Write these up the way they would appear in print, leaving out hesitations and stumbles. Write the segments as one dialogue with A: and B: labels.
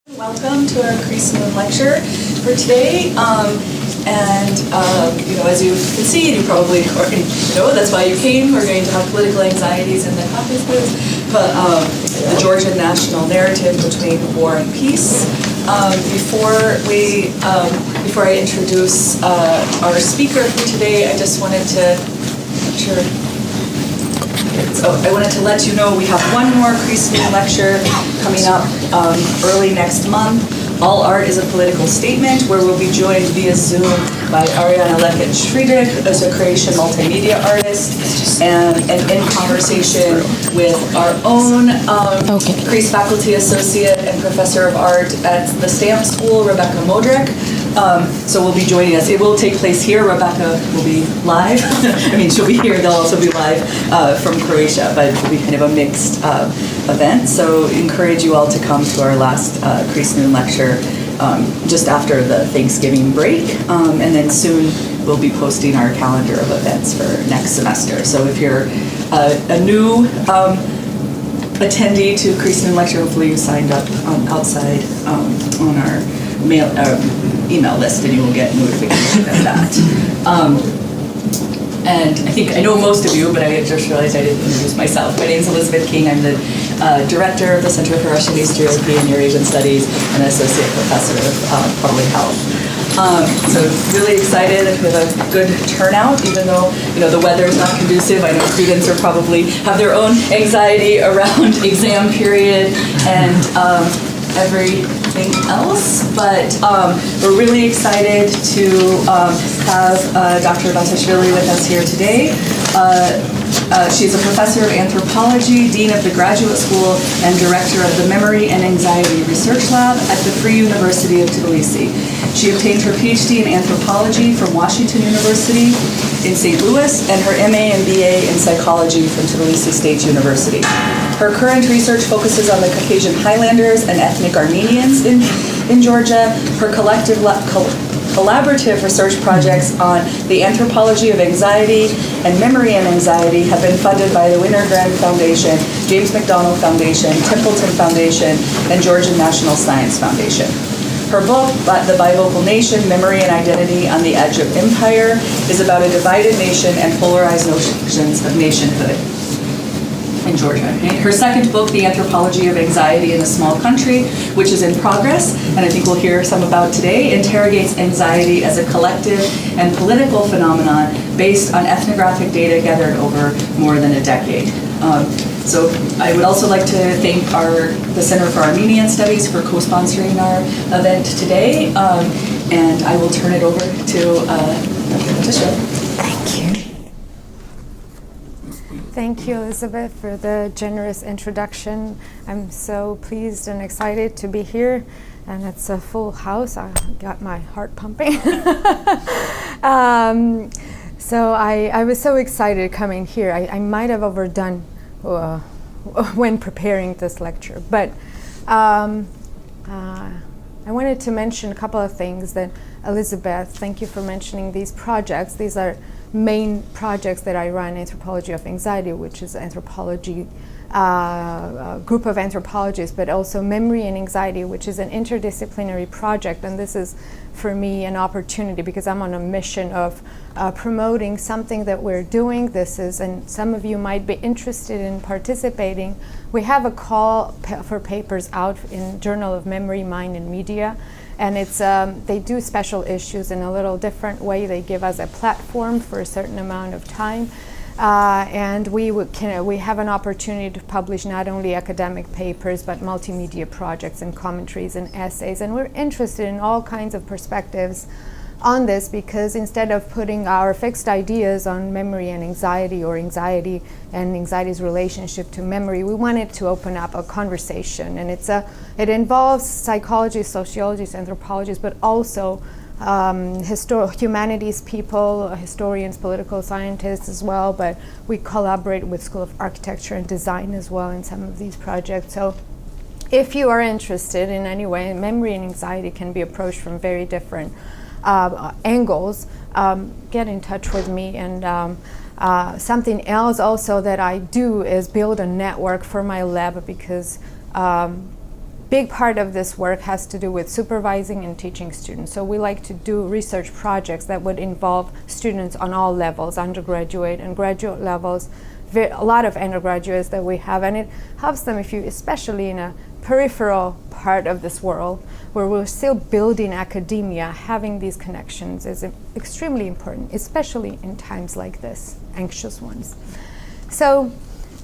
A: Welcome to our Creasenoon lecture for today. As you can see, and you probably already know, that's why you came. We're going to have political anxieties in the Caucasus, but the Georgian national narrative between war and peace. Before I introduce our speaker for today, I just wanted to I wanted to let you know we have one more Creasenoon lecture coming up early next month. All Art is a Political Statement, where we'll be joined via Zoom by Ariana Lekic-Friedrich, as a Croatian multimedia artist, and in conversation with our own Crease faculty associate and professor of art at the Stamp School, Rebecca Modric. So will be joining us. It will take place here. Rebecca will be live. I mean, she'll be here. They'll also be live from Croatia, but it'll be kind of a mixed event. So encourage you all to come to our last Creasenoon lecture just after the Thanksgiving break. And then soon we'll be posting our calendar of events for next semester. So if you're a new attendee to Creasenoon lecture, hopefully you signed up outside on our email list, and you will get notification of that. And I know most of you, but I just realized I didn't introduce myself. My name is Elizabeth King. I'm the director of the Center for Russian, East European, Eurasian Studies, and associate professor of public health. So really excited. We have a good turnout, even though the weather is not conducive. I know students are probably have their own anxiety around exam period and everything else, but we're really excited to have Dr. Batiashvili with us here today. She's a professor of anthropology, dean of the graduate school, and director of the Memory and Anxiety Research Lab at the Free University of Tbilisi. She obtained her PhD in anthropology from Washington University in St. Louis and her MA and BA in psychology from Tbilisi State University. Her current research focuses on the Caucasian highlanders and ethnic Armenians in Georgia. Her collaborative research projects on the anthropology of anxiety and memory and anxiety have been funded by the Winogrand Foundation, James McDonald Foundation, Templeton Foundation, and Georgian National Science Foundation. Her book, The Bivocal Nation, Memory and Identity on the Edge of Empire, is about a divided nation and polarized notions of nationhood in Georgia. Her second book, The Anthropology of Anxiety in a Small Country, which is in progress, and I think we'll hear some about today, interrogates anxiety as a collective and political phenomenon based on ethnographic data gathered over more than a decade. So I would also like to thank the Center for Armenian Studies for co-sponsoring our event today, and I will turn it over to Dr. Batiashvili.
B: Thank you, Elizabeth, for the generous introduction. I'm so pleased and excited to be here, and it's a full house. I got my heart pumping. So I was so excited coming here. I might have overdone when preparing this lecture, but I wanted to mention a couple of things that, Elizabeth, thank you for mentioning these projects. These are main projects that I run, Anthropology of Anxiety, which is anthropology group of anthropologists, but also Memory and Anxiety, which is an interdisciplinary project. And this is, for me, an opportunity because I'm on a mission of promoting something that we're doing. This is, and some of you might be interested in participating. We have a call for papers out in Journal of Memory, Mind, and Media. And it's they do special issues in a little different way. They give us a platform for a certain amount of time. And we have an opportunity to publish not only academic papers, but multimedia projects and commentaries and essays. And we're interested in all kinds of perspectives on this because instead of putting our fixed ideas on memory and anxiety or anxiety and anxiety's relationship to memory, we wanted to open up a conversation. And it involves psychologists, sociologists, anthropologists, but also humanities people, historians, political scientists as well, but we collaborate with School of Architecture and Design as well in some of these projects. So if you are interested in any way, memory and anxiety can be approached from very different angles, get in touch with me. And something else also that I do is build a network for my lab because big part of this work has to do with supervising and teaching students. So we like to do research projects that would involve students on all levels, undergraduate and graduate levels, a lot of undergraduates that we have, and it helps them if you, especially in a peripheral part of this world where we're still building academia, having these connections is extremely important, especially in times like this, anxious ones. So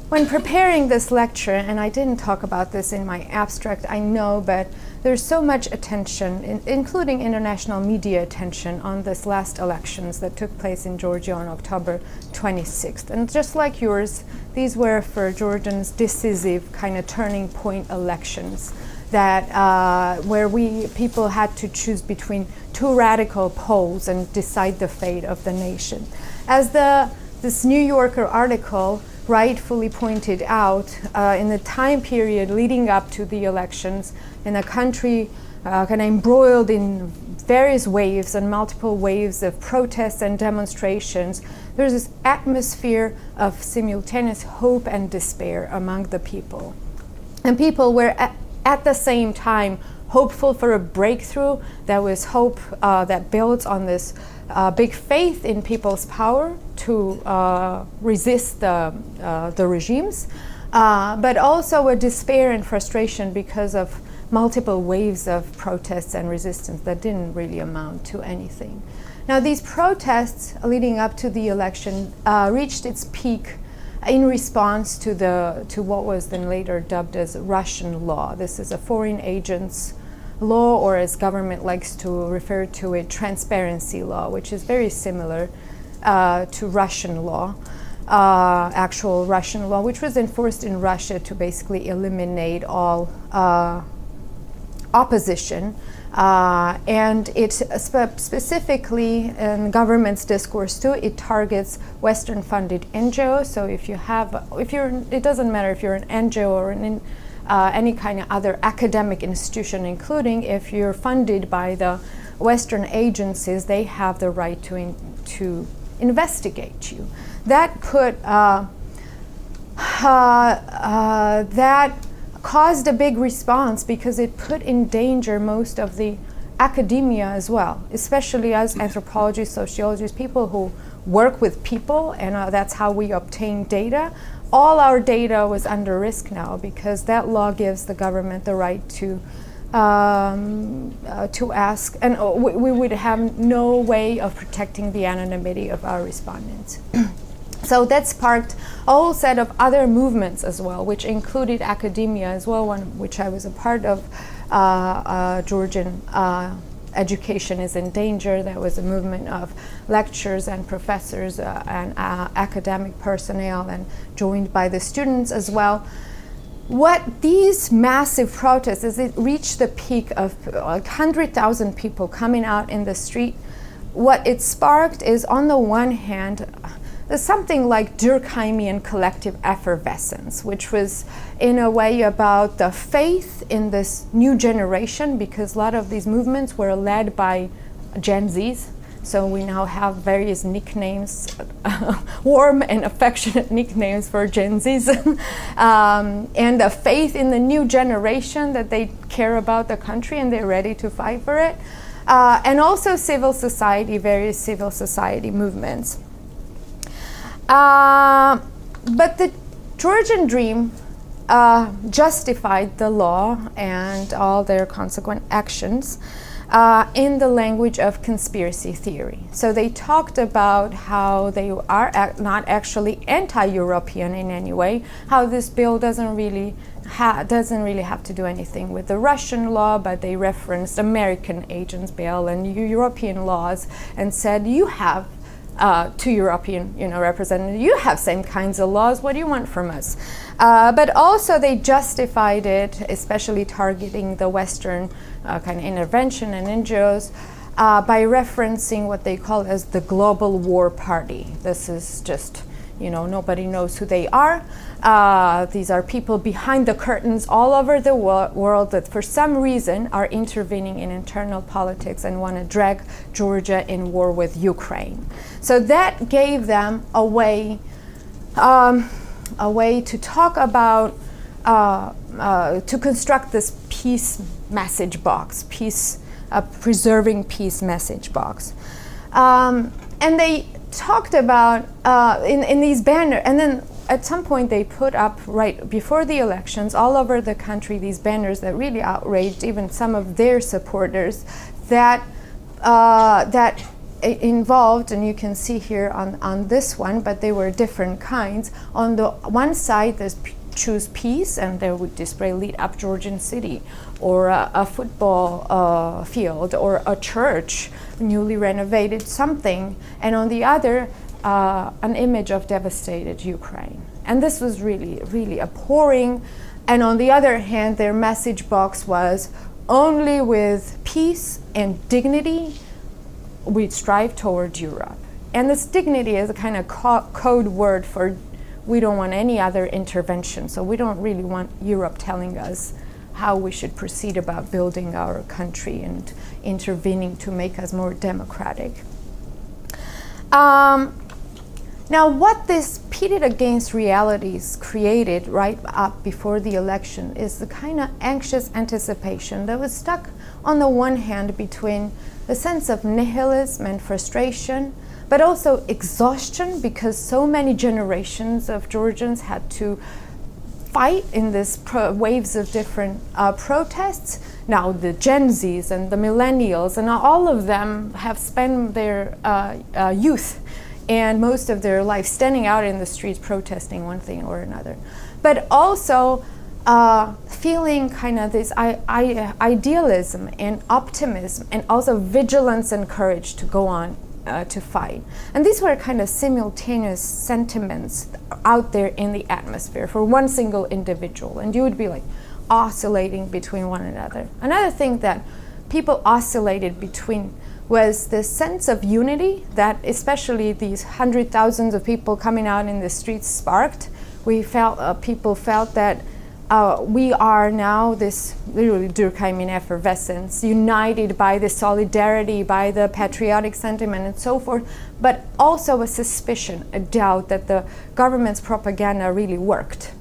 B: when preparing this lecture, and I didn't talk about this in my abstract, I know, but there's so much attention, including international media attention, on this last elections that took place in Georgia on October 26th. And just like yours, these were for Georgians decisive kind of turning point elections that where people had to choose between two radical poles and decide the fate of the nation. As this New Yorker article rightfully pointed out, in the time period leading up to the elections, in a country kind of embroiled in various waves and multiple waves of protests and demonstrations, there's this atmosphere of simultaneous hope and despair among the people. And people were at the same time hopeful for a breakthrough. That was hope that builds on this big faith in people's power to resist the regimes, but also a despair and frustration because of multiple waves of protests and resistance that didn't really amount to anything. Now, these protests leading up to the election reached its peak in response to what was then later dubbed as Russian law. This is a foreign agents law, or as government likes to refer to it, transparency law, which is very similar to Russian law, actual Russian law, which was enforced in Russia to basically eliminate all opposition. And it specifically, in government's discourse too, it targets Western-funded NGOs. So it doesn't matter if you're an NGO or any kind of other academic institution, including if you're funded by the Western agencies, they have the right to investigate you. That put that caused a big response because it put in danger most of the academia as well, especially as anthropologists, sociologists, people who work with people, and that's how we obtain data. All our data was under risk now because that law gives the government the right to ask, and we would have no way of protecting the anonymity of our respondents. So that sparked a whole set of other movements as well, which included academia as well, one which I was a part of, Georgian Education is in Danger. That was a movement of lecturers and professors and academic personnel, and joined by the students as well. What these massive protests, as it reached the peak of 100,000 people coming out in the street, what it sparked is, on the one hand, something like Durkheimian collective effervescence, which was in a way about the faith in this new generation, because a lot of these movements were led by Gen Zs. So we now have various nicknames, warm and affectionate nicknames for Gen Zs, and the faith in the new generation that they care about the country and they're ready to fight for it, and also civil society, various civil society movements. But the Georgian Dream justified the law and all their consequent actions in the language of conspiracy theory. So they talked about how they are not actually anti-European in any way, how this bill doesn't really have to do anything with the Russian law, but they referenced American agents bill and European laws and said, you have to European, representatives, you have same kinds of laws, what do you want from us? But also they justified it, especially targeting the Western kind of intervention and NGOs, by referencing what they call as the global war party. This is just, nobody knows who they are. These are people behind the curtains all over the world that for some reason are intervening in internal politics and want to drag Georgia in war with Ukraine. So that gave them a way to talk about to construct this peace message box, preserving peace message box. And they talked about in these banners, and then at some point they put up right before the elections all over the country these banners that really outraged even some of their supporters that involved, and you can see here on this one, but they were different kinds. On the one side there's choose peace, and they would display "Lead Up Georgian City," or a football field, or a church, newly renovated something, and on the other, an image of devastated Ukraine. And this was really, really abhorring. And on the other hand, their message box was, only with peace and dignity we strive toward Europe. And this dignity is a kind of code word for we don't want any other intervention. So we don't really want Europe telling us how we should proceed about building our country and intervening to make us more democratic. Now, what this pitted against realities created right up before the election is the kind of anxious anticipation that was stuck on the one hand between the sense of nihilism and frustration, but also exhaustion, because so many generations of Georgians had to fight in this waves of different protests. Now the Gen Zs and the millennials and all of them have spent their youth and most of their life standing out in the streets protesting one thing or another. But also feeling kind of this idealism and optimism, and also vigilance and courage to go on to fight. And these were kind of simultaneous sentiments out there in the atmosphere for one single individual, and you would be like oscillating between one another. Another thing that people oscillated between was this sense of unity that especially these 100,000s of people coming out in the streets sparked. We felt, people felt that we are now this literally Durkheimian effervescence, united by the solidarity, by the patriotic sentiment and so forth, but also a suspicion, a doubt that the government's propaganda really worked.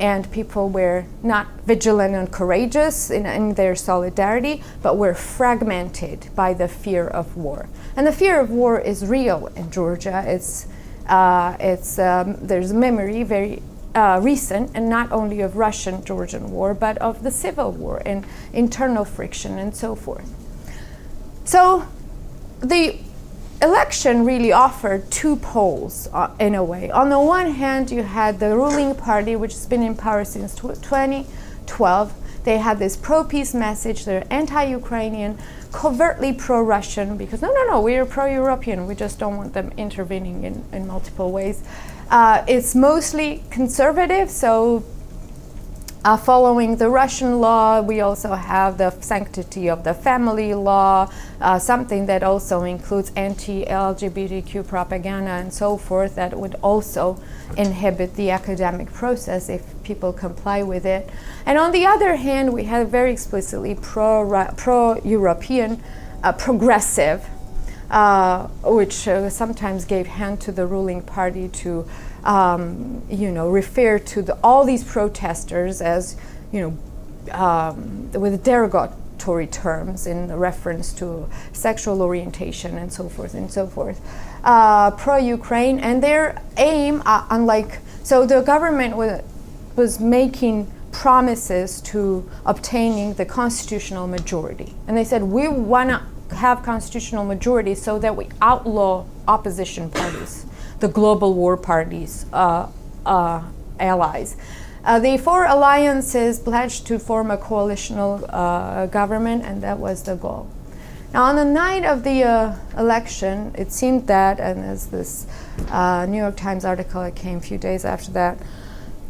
B: And people were not vigilant and courageous in their solidarity, but were fragmented by the fear of war. And the fear of war is real in Georgia. There's memory, very recent, and not only of Russian-Georgian war, but of the civil war and internal friction and so forth. So the election really offered two poles in a way. On the one hand, you had the ruling party, which has been in power since 2012. They had this pro-peace message. They're anti-Ukrainian, covertly pro-Russian, because no, we're pro-European. We just don't want them intervening in multiple ways. It's mostly conservative, so following the Russian law, we also have the sanctity of the family law, something that also includes anti-LGBTQ propaganda and so forth that would also inhibit the academic process if people comply with it. And on the other hand, we have very explicitly pro-European, progressive, which sometimes gave hand to the ruling party to refer to all these protesters as, with derogatory terms in reference to sexual orientation and so forth and so forth. Pro-Ukraine, and their aim, so the government was making promises to obtaining the constitutional majority. And they said, we want to have constitutional majority so that we outlaw opposition parties, the global war parties, allies. The four alliances pledged to form a coalitional government, and that was the goal. Now, on the night of the election, it seemed that, and as this New York Times article that came a few days after that,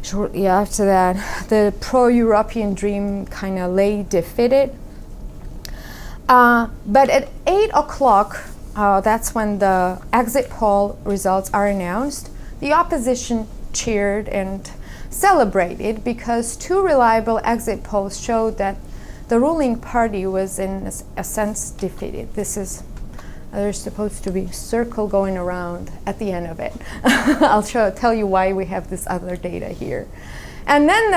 B: shortly after that, the pro-European dream kind of lay defeated. But at 8 o'clock, that's when the exit poll results are announced. The opposition cheered and celebrated because two reliable exit polls showed that the ruling party was in a sense defeated. There's supposed to be a circle going around at the end of it. I'll tell you why we have this other data here. And then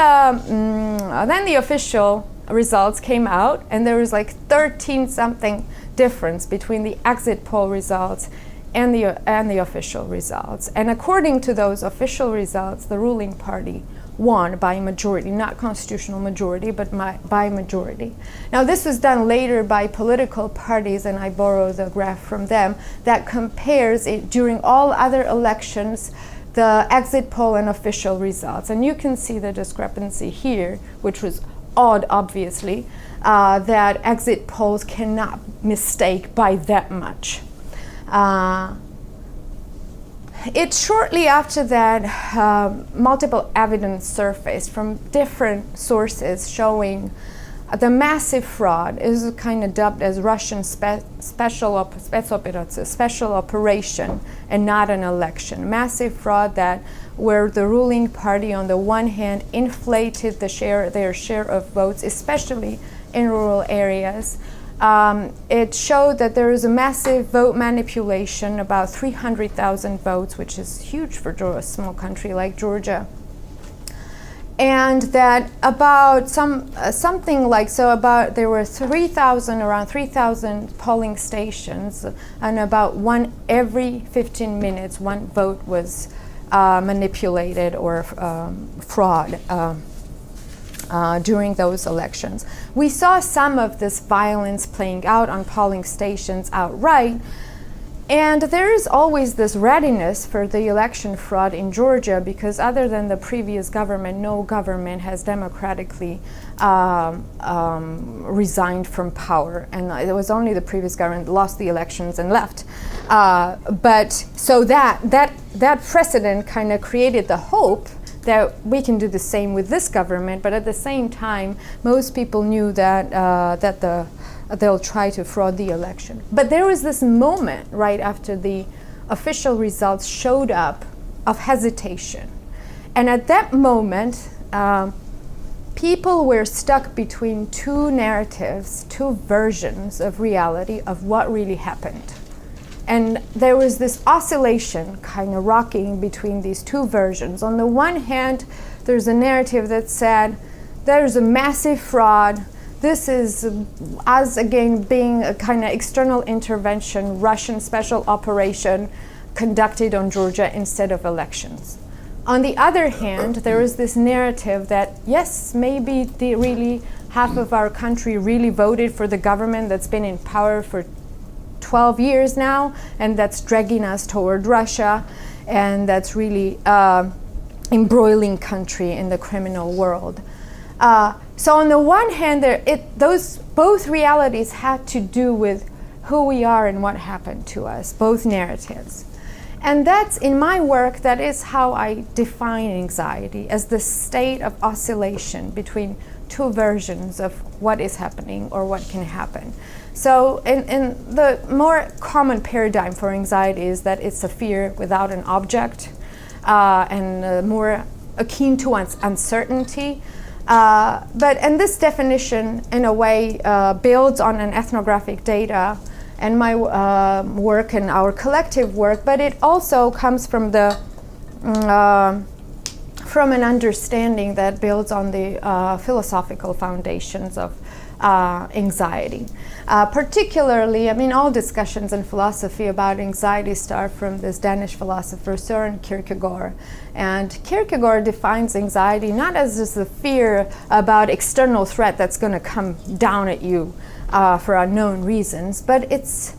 B: the official results came out, and there was like 13 something difference between the exit poll results and the official results. And according to those official results, the ruling party won by majority, not constitutional majority, but by majority. Now this was done later by political parties, and I borrow the graph from them, that compares it during all other elections, the exit poll and official results. And you can see the discrepancy here, which was odd, obviously, that exit polls cannot mistake by that much. It's shortly after that multiple evidence surfaced from different sources showing the massive fraud. Is kind of dubbed as Russian special operation and not an election. Massive fraud that where the ruling party on the one hand inflated their share of votes, especially in rural areas. It showed that there is a massive vote manipulation, about 300,000 votes, which is huge for a small country like Georgia. And that about there were around 3,000 polling stations, and about every 15 minutes, one vote was manipulated or fraud. During those elections. We saw some of this violence playing out on polling stations outright, and there is always this readiness for the election fraud in Georgia, because other than the previous government, no government has democratically resigned from power, and it was only the previous government lost the elections and left. But so that precedent kind of created the hope that we can do the same with this government, but at the same time, most people knew that they'll try to fraud the election. But there was this moment right after the official results showed up of hesitation. And at that moment, people were stuck between two narratives, two versions of reality of what really happened. And there was this oscillation kind of rocking between these two versions. On the one hand, there's a narrative that said there's a massive fraud. This is us again being a kind of external intervention, Russian special operation conducted on Georgia instead of elections. On the other hand, there is this narrative that yes, maybe really half of our country really voted for the government that's been in power for 12 years now, and that's dragging us toward Russia, and that's really embroiling country in the criminal world. So on the one hand, those both realities had to do with who we are and what happened to us, both narratives. And that's, in my work, that is how I define anxiety, as the state of oscillation between two versions of what is happening or what can happen. So in the more common paradigm for anxiety is that it's a fear without an object, and more akin to uncertainty. And this definition, in a way, builds on an ethnographic data and my work and our collective work, but it also comes from from an understanding that builds on the philosophical foundations of anxiety. Particularly, I mean, all discussions in philosophy about anxiety start from this Danish philosopher Søren Kierkegaard. And Kierkegaard defines anxiety not as just the fear about external threat that's going to come down at you for unknown reasons, but it's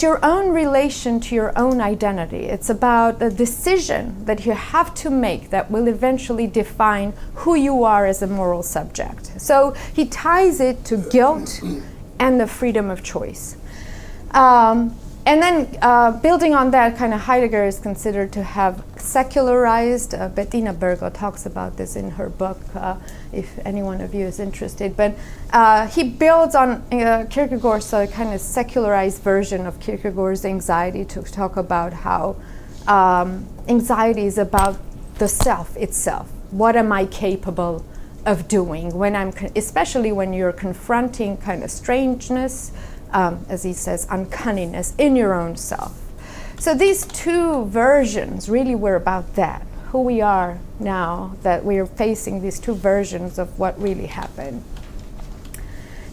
B: your own relation to your own identity. It's about the decision that you have to make that will eventually define who you are as a moral subject. So he ties it to guilt and the freedom of choice. And then building on that, kind of Heidegger is considered to have secularized. Bettina Bergo talks about this in her book, if any one of you is interested. But he builds on Kierkegaard's kind of secularized version of Kierkegaard's anxiety to talk about how anxiety is about the self itself. What am I capable of doing when especially when you're confronting kind of strangeness, as he says, uncanniness in your own self. So these two versions really were about that. who we are now, that we're facing these two versions of what really happened.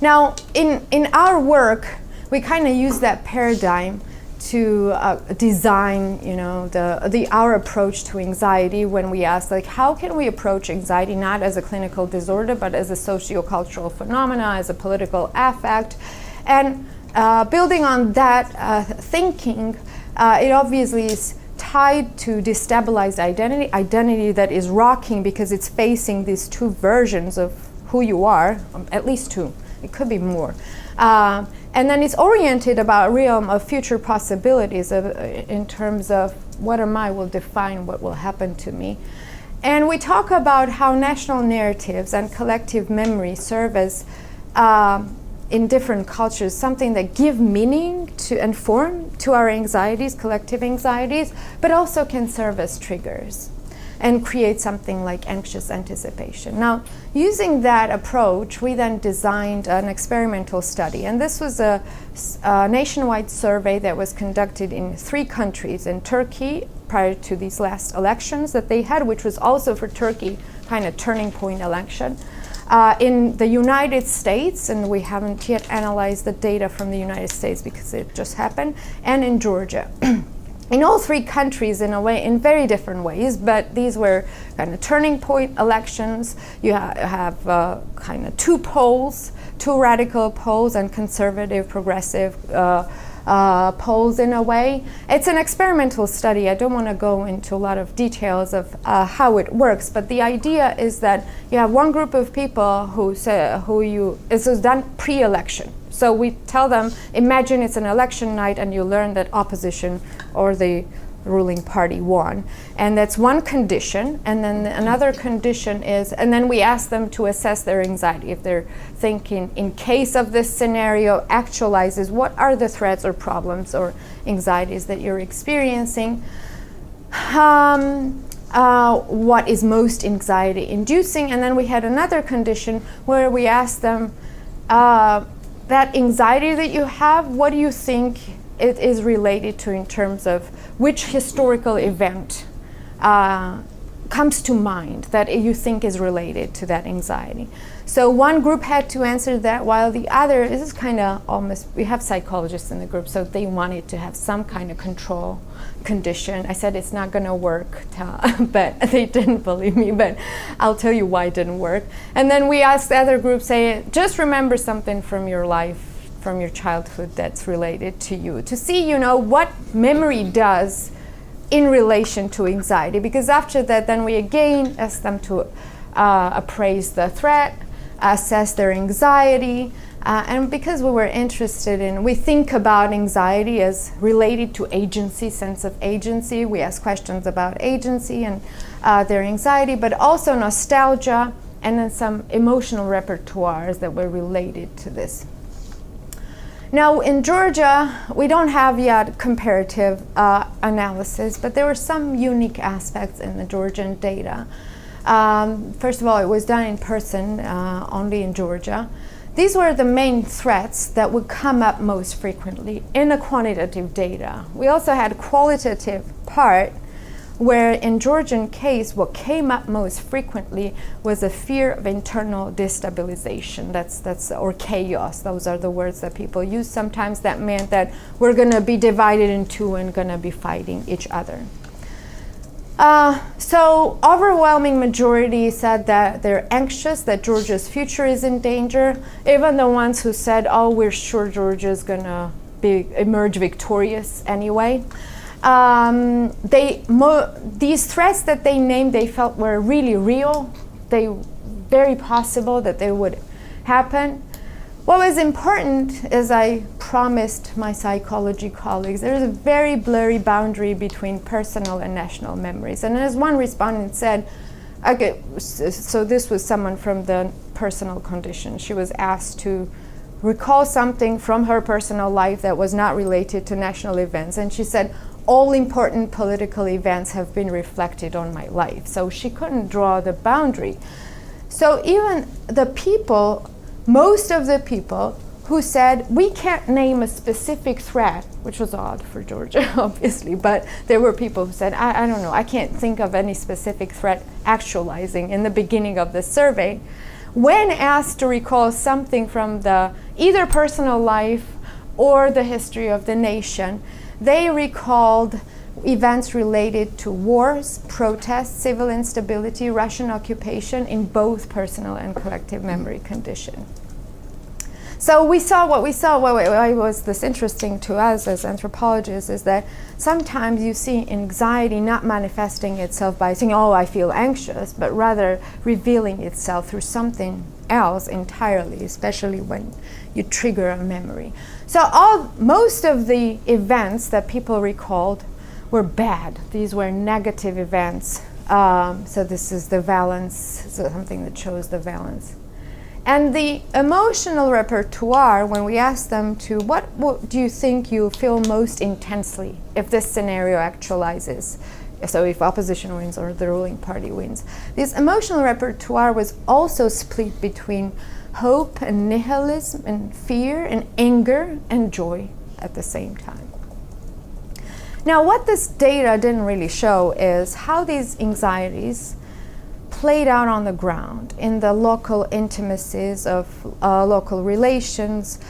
B: Now, in our work, we kind of use that paradigm to design, our approach to anxiety, when we ask, like, how can we approach anxiety not as a clinical disorder, but as a socio-cultural phenomena, as a political affect. And building on that thinking, it obviously is tied to destabilized identity that is rocking because it's facing these two versions of who you are, at least two, it could be more. And then it's oriented about a realm of future possibilities in terms of what am I will define what will happen to me. And we talk about how national narratives and collective memory serve as, in different cultures, something that give meaning to and form to our anxieties, collective anxieties, but also can serve as triggers and create something like anxious anticipation. Now, using that approach, we then designed an experimental study. And this was a nationwide survey that was conducted in 3 countries. In Turkey, prior to these last elections that they had, which was also for Turkey kind of turning point election. In the United States, and we haven't yet analyzed the data from the United States because it just happened, and in Georgia. In all 3 countries, in a way, in very different ways, but these were kind of turning point elections. You have kind of 2 poles, 2 radical poles and conservative, progressive poles in a way. It's an experimental study. I don't want to go into a lot of details of how it works, but the idea is that you have one group of people this was done pre-election. So we tell them, imagine it's an election night and you learn that opposition or the ruling party won. And that's one condition. And then another condition is, and then we ask them to assess their anxiety. If they're thinking, in case of this scenario actualizes, what are the threats or problems or anxieties that you're experiencing? What is most anxiety inducing? And then we had another condition where we asked them, that anxiety that you have, what do you think it is related to in terms of which historical event comes to mind that you think is related to that anxiety? So one group had to answer that, while the other, this is kind of almost, we have psychologists in the group, so they wanted to have some kind of control condition. I said it's not going to work, but they didn't believe me, but I'll tell you why it didn't work. And then we asked the other group, say, just remember something from your life, from your childhood that's related to you, to see, what memory does in relation to anxiety. Because after that, then we again ask them to appraise the threat, assess their anxiety, and because we were interested in, we think about anxiety as related to agency, sense of agency. We ask questions about agency and their anxiety, but also nostalgia, and then some emotional repertoires that were related to this. Now, in Georgia, we don't have yet comparative analysis, but there were some unique aspects in the Georgian data. First of all, it was done in person, only in Georgia. These were the main threats that would come up most frequently in the quantitative data. We also had a qualitative part where in Georgian case, what came up most frequently was a fear of internal destabilization. That's or chaos. Those are the words that people use. Sometimes that meant that we're going to be divided in 2 and going to be fighting each other. So overwhelming majority said that they're anxious, that Georgia's future is in danger. Even the ones who said, oh, we're sure Georgia's going to emerge victorious anyway. These threats that they named, they felt were really real. They very possible that they would happen. What was important, as I promised my psychology colleagues, there is a very blurry boundary between personal and national memories. And as one respondent said, okay, so this was someone from the personal condition. She was asked to recall something from her personal life that was not related to national events. And she said, all important political events have been reflected on my life. So she couldn't draw the boundary. So even the people, most of the people who said, we can't name a specific threat, which was odd for Georgia, obviously, but there were people who said, I don't know, I can't think of any specific threat actualizing in the beginning of the survey. When asked to recall something from the either personal life or the history of the nation, they recalled events related to wars, protests, civil instability, Russian occupation in both personal and collective memory condition. So we saw what we saw. Why was this interesting to us as anthropologists is that sometimes you see anxiety not manifesting itself by saying, oh, I feel anxious, but rather revealing itself through something else entirely, especially when you trigger a memory. So most of the events that people recalled were bad. These were negative events. So this is the valence, so something that shows the valence. And the emotional repertoire, when we asked them to, what do you think you feel most intensely if this scenario actualizes? So if opposition wins or the ruling party wins. This emotional repertoire was also split between hope and nihilism and fear and anger and joy at the same time. Now, what this data didn't really show is how these anxieties played out on the ground in the local intimacies of local relations,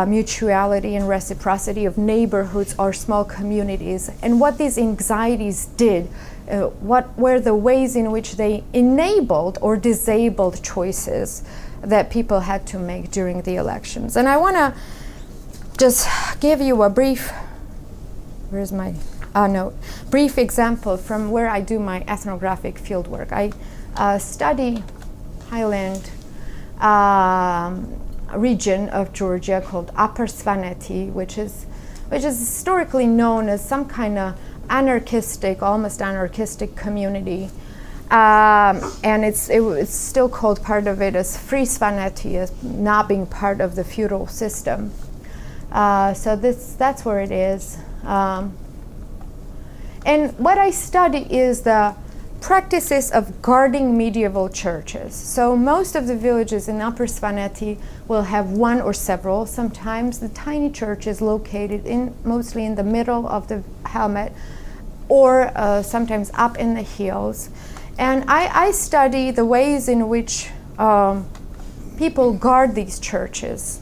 B: mutuality and reciprocity of neighborhoods or small communities, and what these anxieties did, what were the ways in which they enabled or disabled choices that people had to make during the elections. And I want to just give you a brief, brief example from where I do my ethnographic fieldwork. I study highland region of Georgia called Upper Svaneti, which is historically known as some kind of almost anarchistic community, and it's still called part of it as Free Svaneti, as not being part of the feudal system. So that's where it is, and what I study is the practices of guarding medieval churches. So most of the villages in Upper Svaneti will have one or several. Sometimes the tiny church is located mostly in the middle of the hamlet, or sometimes up in the hills. And I study the ways in which people guard these churches.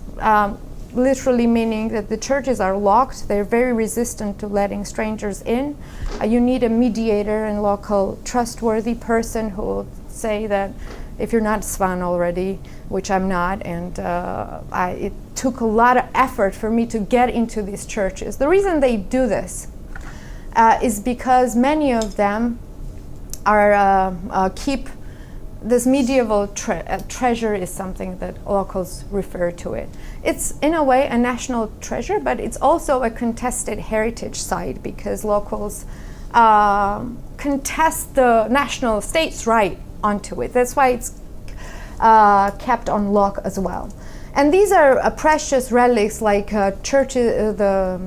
B: Literally meaning that the churches are locked. They're very resistant to letting strangers in. You need a mediator and local trustworthy person who will say that if you're not Svan already, which I'm not, and it took a lot of effort for me to get into these churches. The reason they do this is because many of them keep this medieval treasure is something that locals refer to it. It's in a way a national treasure, but it's also a contested heritage site because locals contest the national state's right onto it. That's why it's kept on lock as well. And these are precious relics like churches, the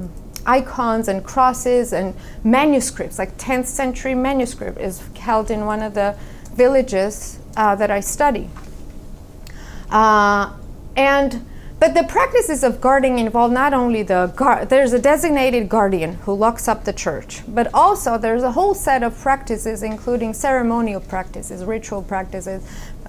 B: icons and crosses and manuscripts, like 10th century manuscript is held in one of the villages that I study. But the practices of guarding involve not only there's a designated guardian who locks up the church, but also there's a whole set of practices, including ceremonial practices, ritual practices,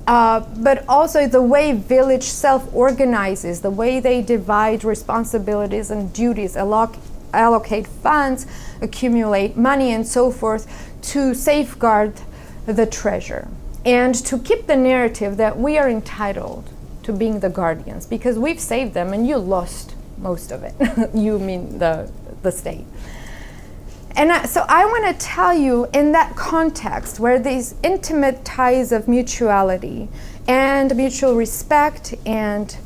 B: but also the way village self-organizes, the way they divide responsibilities and duties, allocate funds, accumulate money, and so forth to safeguard the treasure, and to keep the narrative that we are entitled to being the guardians because we've saved them and you lost most of it. You mean the state. And so I want to tell you, in that context where these intimate ties of mutuality and mutual respect and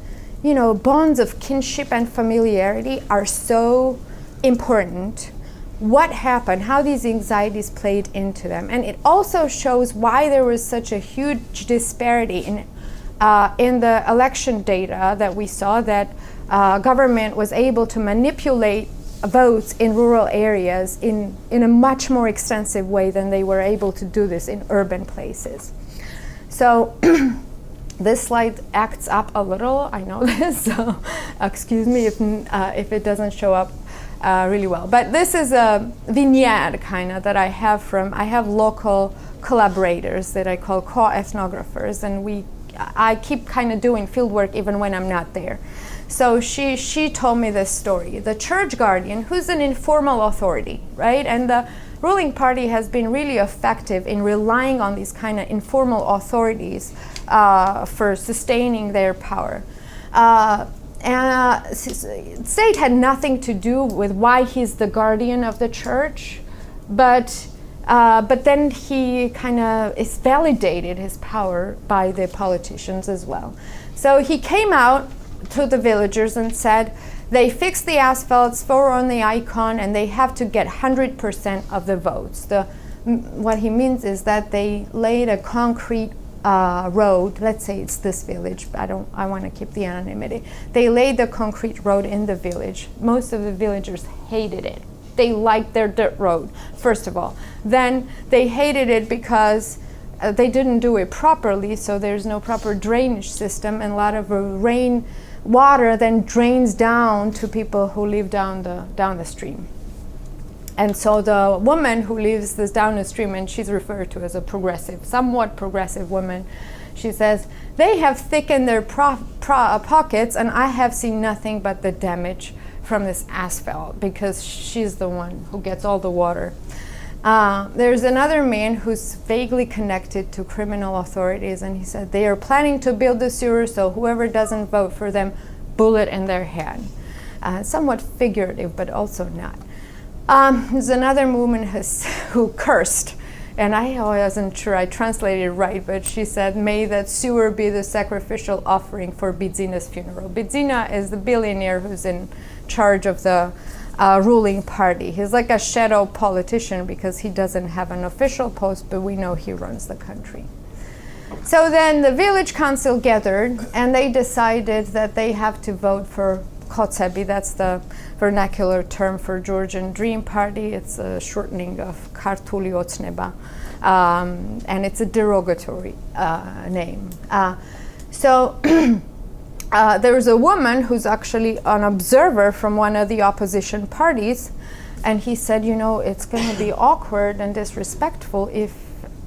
B: bonds of kinship and familiarity are so important, what happened, how these anxieties played into them. And it also shows why there was such a huge disparity in the election data that we saw, that government was able to manipulate votes in rural areas in a much more extensive way than they were able to do this in urban places. So This slide acts up a little, I know this, so excuse me if it doesn't show up really well. But this is a vignette kind of that I have local collaborators that I call co-ethnographers, and I keep kind of doing field work even when I'm not there. So she told me this story. The church guardian, who's an informal authority, right? And the ruling party has been really effective in relying on these kind of informal authorities for sustaining their power. State had nothing to do with why he's the guardian of the church, but then he kind of is validated his power by the politicians as well. So he came out to the villagers and said, they fixed the asphalts for on the icon, and they have to get 100% of the votes. What he means is that they laid a concrete road. Let's say it's this village. I want to keep the anonymity. They laid the concrete road in the village. Most of the villagers hated it. They liked their dirt road, first of all. Then they hated it because they didn't do it properly, so there's no proper drainage system, and a lot of rain water then drains down to people who live down the stream. And so the woman who lives this down the stream, and she's referred to as a progressive, somewhat progressive woman, she says, they have thickened their pockets, and I have seen nothing but the damage from this asphalt, because she's the one who gets all the water. There's another man who's vaguely connected to criminal authorities, and he said they are planning to build the sewer, so whoever doesn't vote for them, bullet in their head. Somewhat figurative, but also not. There's another woman who cursed, and I wasn't sure I translated it right, but she said, may that sewer be the sacrificial offering for Bidzina's funeral. Bidzina is the billionaire who's in charge of the ruling party. He's like a shadow politician because he doesn't have an official post, but we know he runs the country. So then the village council gathered, and they decided that they have to vote for Kocebi. That's the vernacular term for Georgian Dream Party. It's a shortening of Kartuli Otsneba, and it's a derogatory name. There's a woman who's actually an observer from one of the opposition parties, and he said, it's going to be awkward and disrespectful if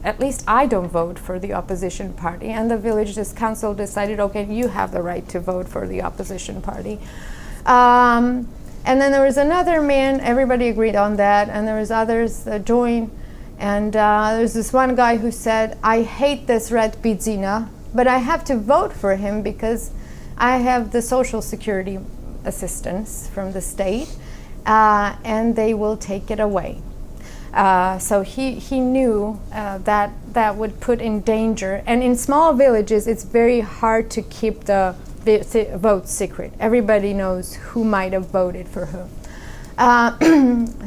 B: at least I don't vote for the opposition party. And the village council decided, okay, you have the right to vote for the opposition party. And then there was another man, everybody agreed on that, and there was others that joined. And there's this one guy who said, I hate this red Bidzina, but I have to vote for him because I have the social security assistance from the state, and they will take it away. So he knew that would put in danger. And in small villages, it's very hard to keep the vote secret. Everybody knows who might have voted for whom.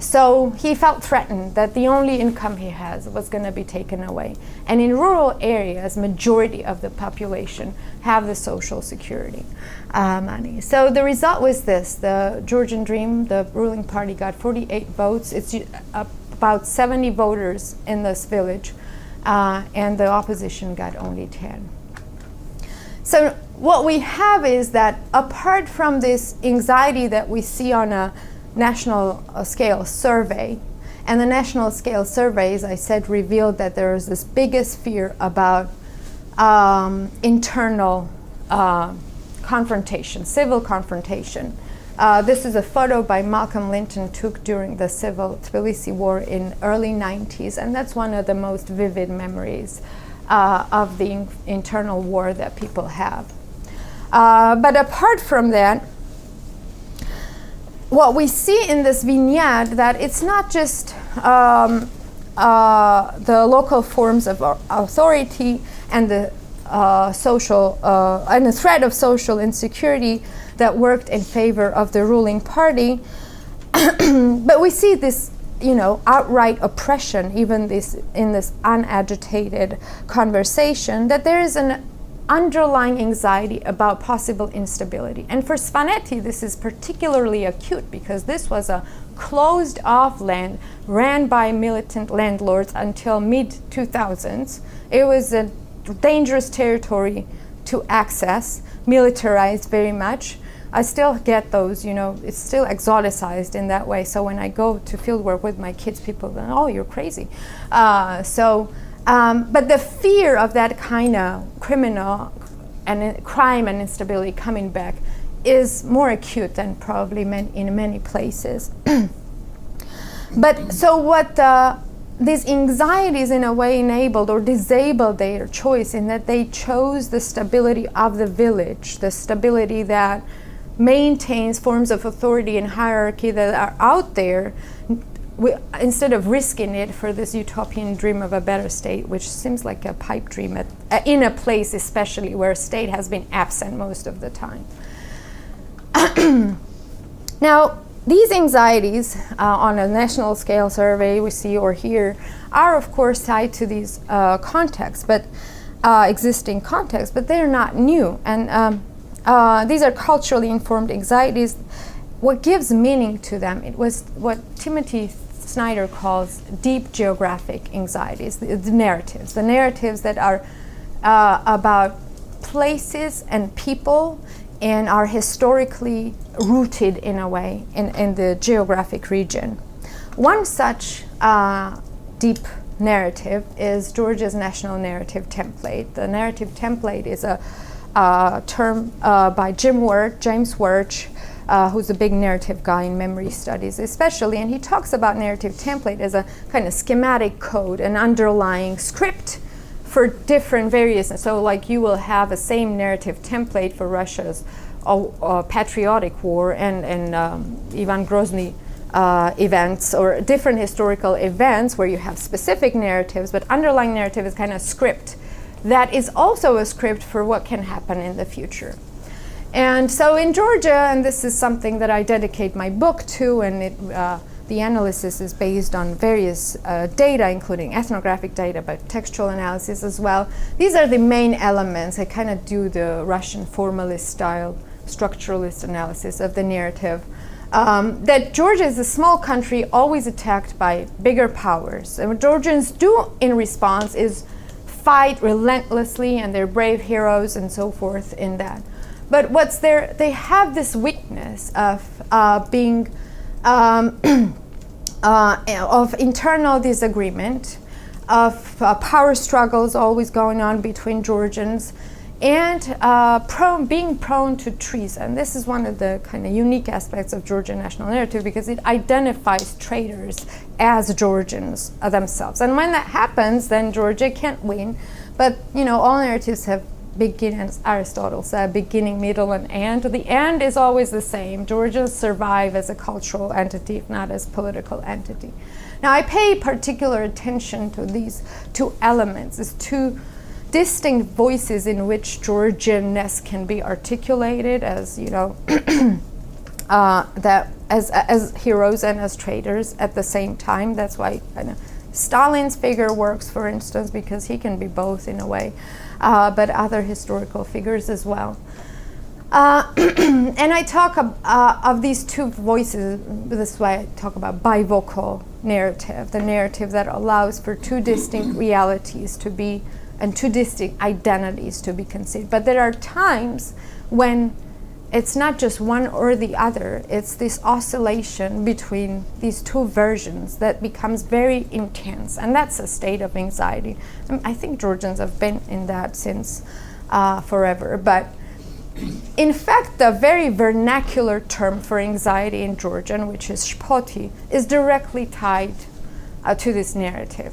B: So he felt threatened that the only income he has was going to be taken away. And in rural areas, majority of the population have the social security money. So the result was this: the Georgian Dream, the ruling party, got 48 votes. It's about 70 voters in this village, and the opposition got only 10. So what we have is that apart from this anxiety that we see on a national scale survey, and the national scale survey, as I said, revealed that there is this biggest fear about internal confrontation, civil confrontation. This is a photo by Malcolm Linton took during the civil Tbilisi war in early 90s, and that's one of the most vivid memories of the internal war that people have. But apart from that, what we see in this vignette, that it's not just the local forms of authority and the social and the threat of social insecurity that worked in favor of the ruling party, but we see this, outright oppression, even in this unagitated conversation, that there is an underlying anxiety about possible instability. And for Svanetti, this is particularly acute because this was a closed off land ran by militant landlords until mid-2000s. It was a dangerous territory to access, militarized very much. I still get those, it's still exoticized in that way. So when I go to fieldwork with my kids, people go, oh, you're crazy. But the fear of that kind of criminal and crime and instability coming back is more acute than probably in many places. But so what these anxieties in a way enabled or disabled their choice in that they chose the stability of the village, the stability that maintains forms of authority and hierarchy that are out there, instead of risking it for this utopian dream of a better state, which seems like a pipe dream in a place especially where a state has been absent most of the time. Now, these anxieties on a national scale survey we see or hear are of course tied to these contexts, but existing contexts, but they're not new. And these are culturally informed anxieties. What gives meaning to them, it was what Timothy Snyder calls deep geographic anxieties, the narratives that are about places and people and are historically rooted in a way in the geographic region. One such deep narrative is Georgia's national narrative template. The narrative template is a term by James Wirch, who's a big narrative guy in memory studies especially, and he talks about narrative template as a kind of schematic code, an underlying script for different various, so like you will have a same narrative template for Russia's patriotic war and Ivan Grozny events, or different historical events where you have specific narratives, but underlying narrative is kind of script that is also a script for what can happen in the future. And so in Georgia, and this is something that I dedicate my book to, and the analysis is based on various data, including ethnographic data, but textual analysis as well. These are the main elements. I kind of do the Russian formalist style structuralist analysis of the narrative. That Georgia is a small country always attacked by bigger powers. And what Georgians do in response is fight relentlessly, and they're brave heroes and so forth in that. But what's there, they have this weakness of being of internal disagreement, of power struggles always going on between Georgians, and being prone to treason. This is one of the kind of unique aspects of Georgian national narrative, because it identifies traitors as Georgians themselves. And when that happens, then Georgia can't win. But all narratives have beginning, as Aristotle said, beginning, middle, and end. The end is always the same. Georgians survive as a cultural entity, if not as political entity. Now, I pay particular attention to these two elements, these two distinct voices in which Georgianness can be articulated as, that as heroes and as traitors at the same time. That's why Stalin's figure works, for instance, because he can be both in a way. But other historical figures as well. And I talk of these two voices, this is why I talk about bivocal narrative, the narrative that allows for two distinct realities to be, and two distinct identities to be considered. But there are times when it's not just one or the other, it's this oscillation between these two versions that becomes very intense, and that's a state of anxiety. I think Georgians have been in that since forever, but in fact the very vernacular term for anxiety in Georgian, which is shpoti, is directly tied to this narrative.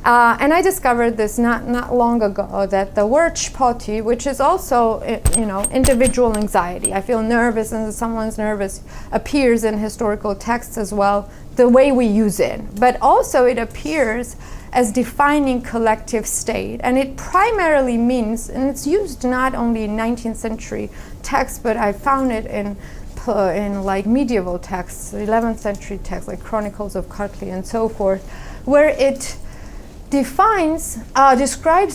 B: And I discovered this not long ago, that the word shpoti, which is also, individual anxiety, I feel nervous and someone's nervous, appears in historical texts as well, the way we use it. But also it appears as defining collective state. And it primarily means, and it's used not only in 19th century texts, but I found it in like medieval texts, 11th century texts, like Chronicles of Kartli and so forth, where it describes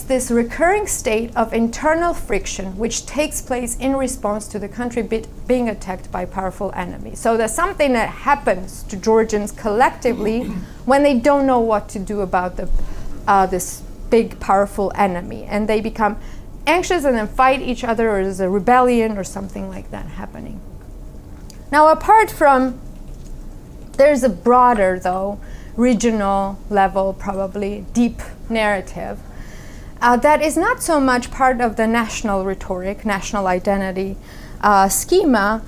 B: this recurring state of internal friction which takes place in response to the country being attacked by powerful enemies. So there's something that happens to Georgians collectively when they don't know what to do about this big, powerful enemy, and they become anxious and then fight each other, or there's a rebellion or something like that happening. Now, apart from, there's a broader, though, regional level, probably deep narrative that is not so much part of the national rhetoric, national identity schema,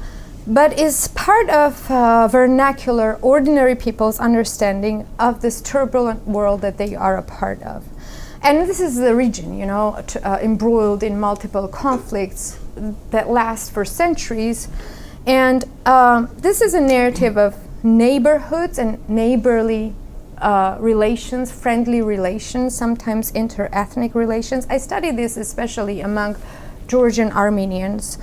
B: but is part of vernacular, ordinary people's understanding of this turbulent world that they are a part of. And this is the region, you know, embroiled in multiple conflicts that last for centuries. And this is a narrative of neighborhoods and neighborly relations, friendly relations, sometimes inter-ethnic relations. I study this especially among Georgian Armenians,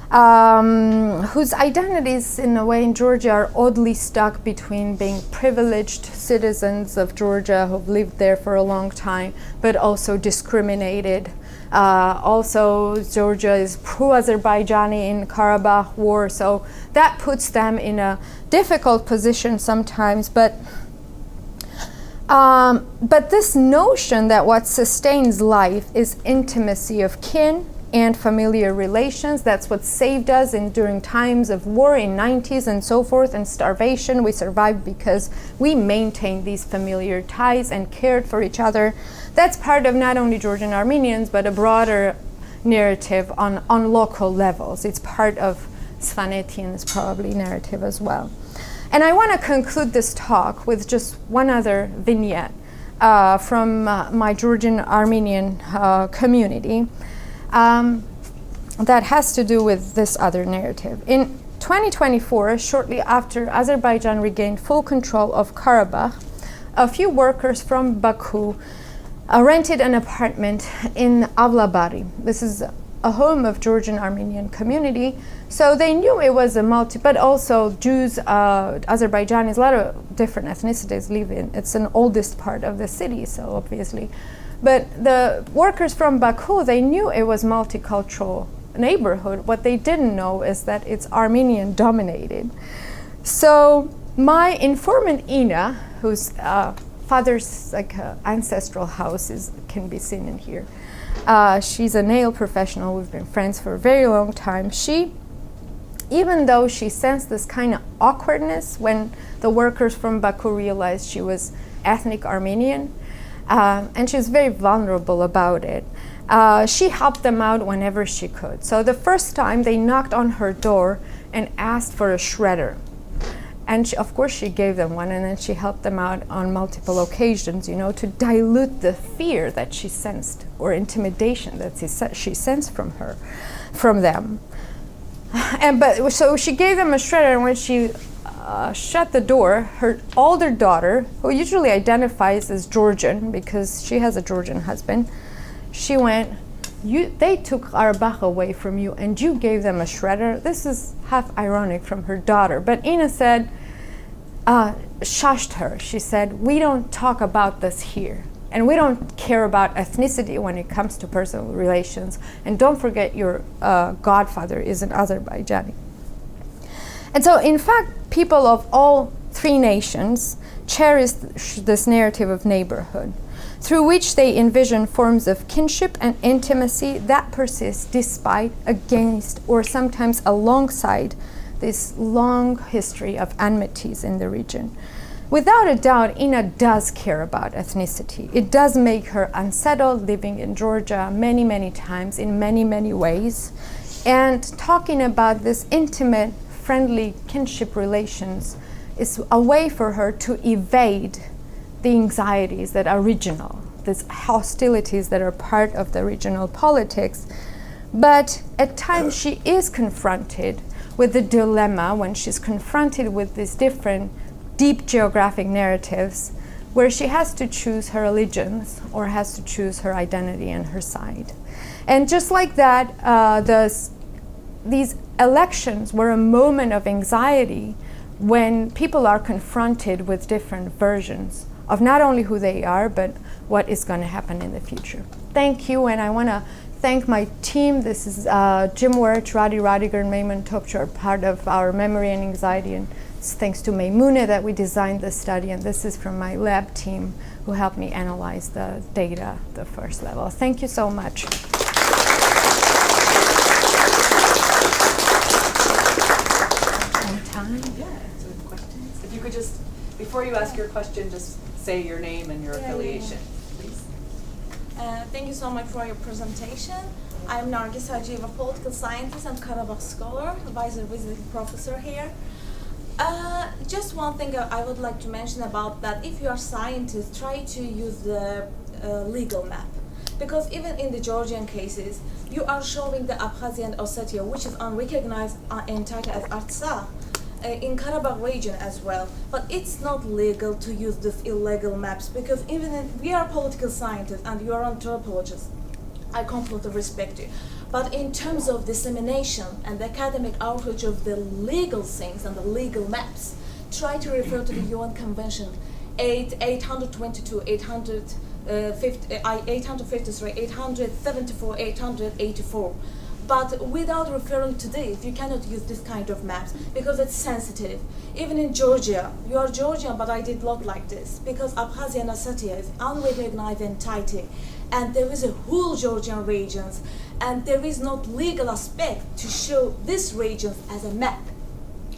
B: whose identities in a way in Georgia are oddly stuck between being privileged citizens of Georgia who've lived there for a long time, but also discriminated. Also, Georgia is pro-Azerbaijani in Karabakh war, so that puts them in a difficult position sometimes. But this notion that what sustains life is intimacy of kin and familiar relations, that's what saved us during times of war in 90s and so forth, and starvation. We survived because we maintained these familiar ties and cared for each other. That's part of not only Georgian Armenians, but a broader narrative on local levels. It's part of Svanetian's probably narrative as well. And I want to conclude this talk with just one other vignette from my Georgian Armenian community that has to do with this other narrative. In 2024, shortly after Azerbaijan regained full control of Karabakh, a few workers from Baku rented an apartment in Avlabari. This is a home of Georgian Armenian community. So they knew it was but also Jews, Azerbaijanis, a lot of different ethnicities live in. It's an oldest part of the city, so obviously. But the workers from Baku, they knew it was multicultural neighborhood. What they didn't know is that it's Armenian dominated. So my informant Ina, whose father's ancestral house can be seen in here. She's a nail professional. We've been friends for a very long time. She, even though she sensed this kind of awkwardness when the workers from Baku realized she was ethnic Armenian, and she was very vulnerable about it, she helped them out whenever she could. So the first time they knocked on her door and asked for a shredder. And of course she gave them one, and then she helped them out on multiple occasions, you know, to dilute the fear that she sensed, or intimidation that she sensed from them. So she gave them a shredder, and when she shut the door, her older daughter, who usually identifies as Georgian because she has a Georgian husband, she went, they took Karabakh away from you and you gave them a shredder. This is half ironic from her daughter. But Ina said, shushed her. She said, we don't talk about this here. And we don't care about ethnicity when it comes to personal relations. And don't forget your godfather is an Azerbaijani. And so, in fact, people of all three nations cherish this narrative of neighborhood, through which they envision forms of kinship and intimacy that persist despite, against, or sometimes alongside this long history of enmities in the region. Without a doubt, Ina does care about ethnicity. It does make her unsettled living in Georgia many, many times in many, many ways. And talking about this intimate, friendly kinship relations is a way for her to evade the anxieties that are regional, these hostilities that are part of the regional politics. But at times she is confronted with the dilemma when she's confronted with these different deep geographic narratives where she has to choose her allegiance or has to choose her identity and her side. And just like that, these elections were a moment of anxiety when people are confronted with different versions of not only who they are, but what is going to happen in the future. Thank you, and I want to thank my team. This is Jim Werch, Radi Radiger, and Maymun Topçu are part of our memory and anxiety, and it's thanks to Maymuna that we designed this study, and this is from my lab team who helped me analyze the data, the first level. Thank you so much. time.
C: Yeah, so questions. If you could just, before you ask your question, just say your name and your affiliation, please.
D: Thank you so much for your presentation. I'm Nargis Hajiyeva, political scientist and Karabakh scholar, advisor visiting professor here. Just one thing I would like to mention about that, if you are scientists, try to use the legal map. Because even in the Georgian cases, you are showing the Abkhazia and Ossetia, which is unrecognized in Turkey as Artsakh, in Karabakh region as well. But it's not legal to use these illegal maps, because we are political scientists and you are anthropologists. I completely respect you. But in terms of dissemination and the academic outreach of the legal things and the legal maps, try to refer to the UN Convention 822, 853, 874, 884. But without referring to this, you cannot use this kind of maps because it's sensitive. Even in Georgia, you are Georgian, but I did not like this because Abkhazia and Ossetia is unrecognized entity, and there is a whole Georgian regions, and there is not legal aspect to show this region as a map.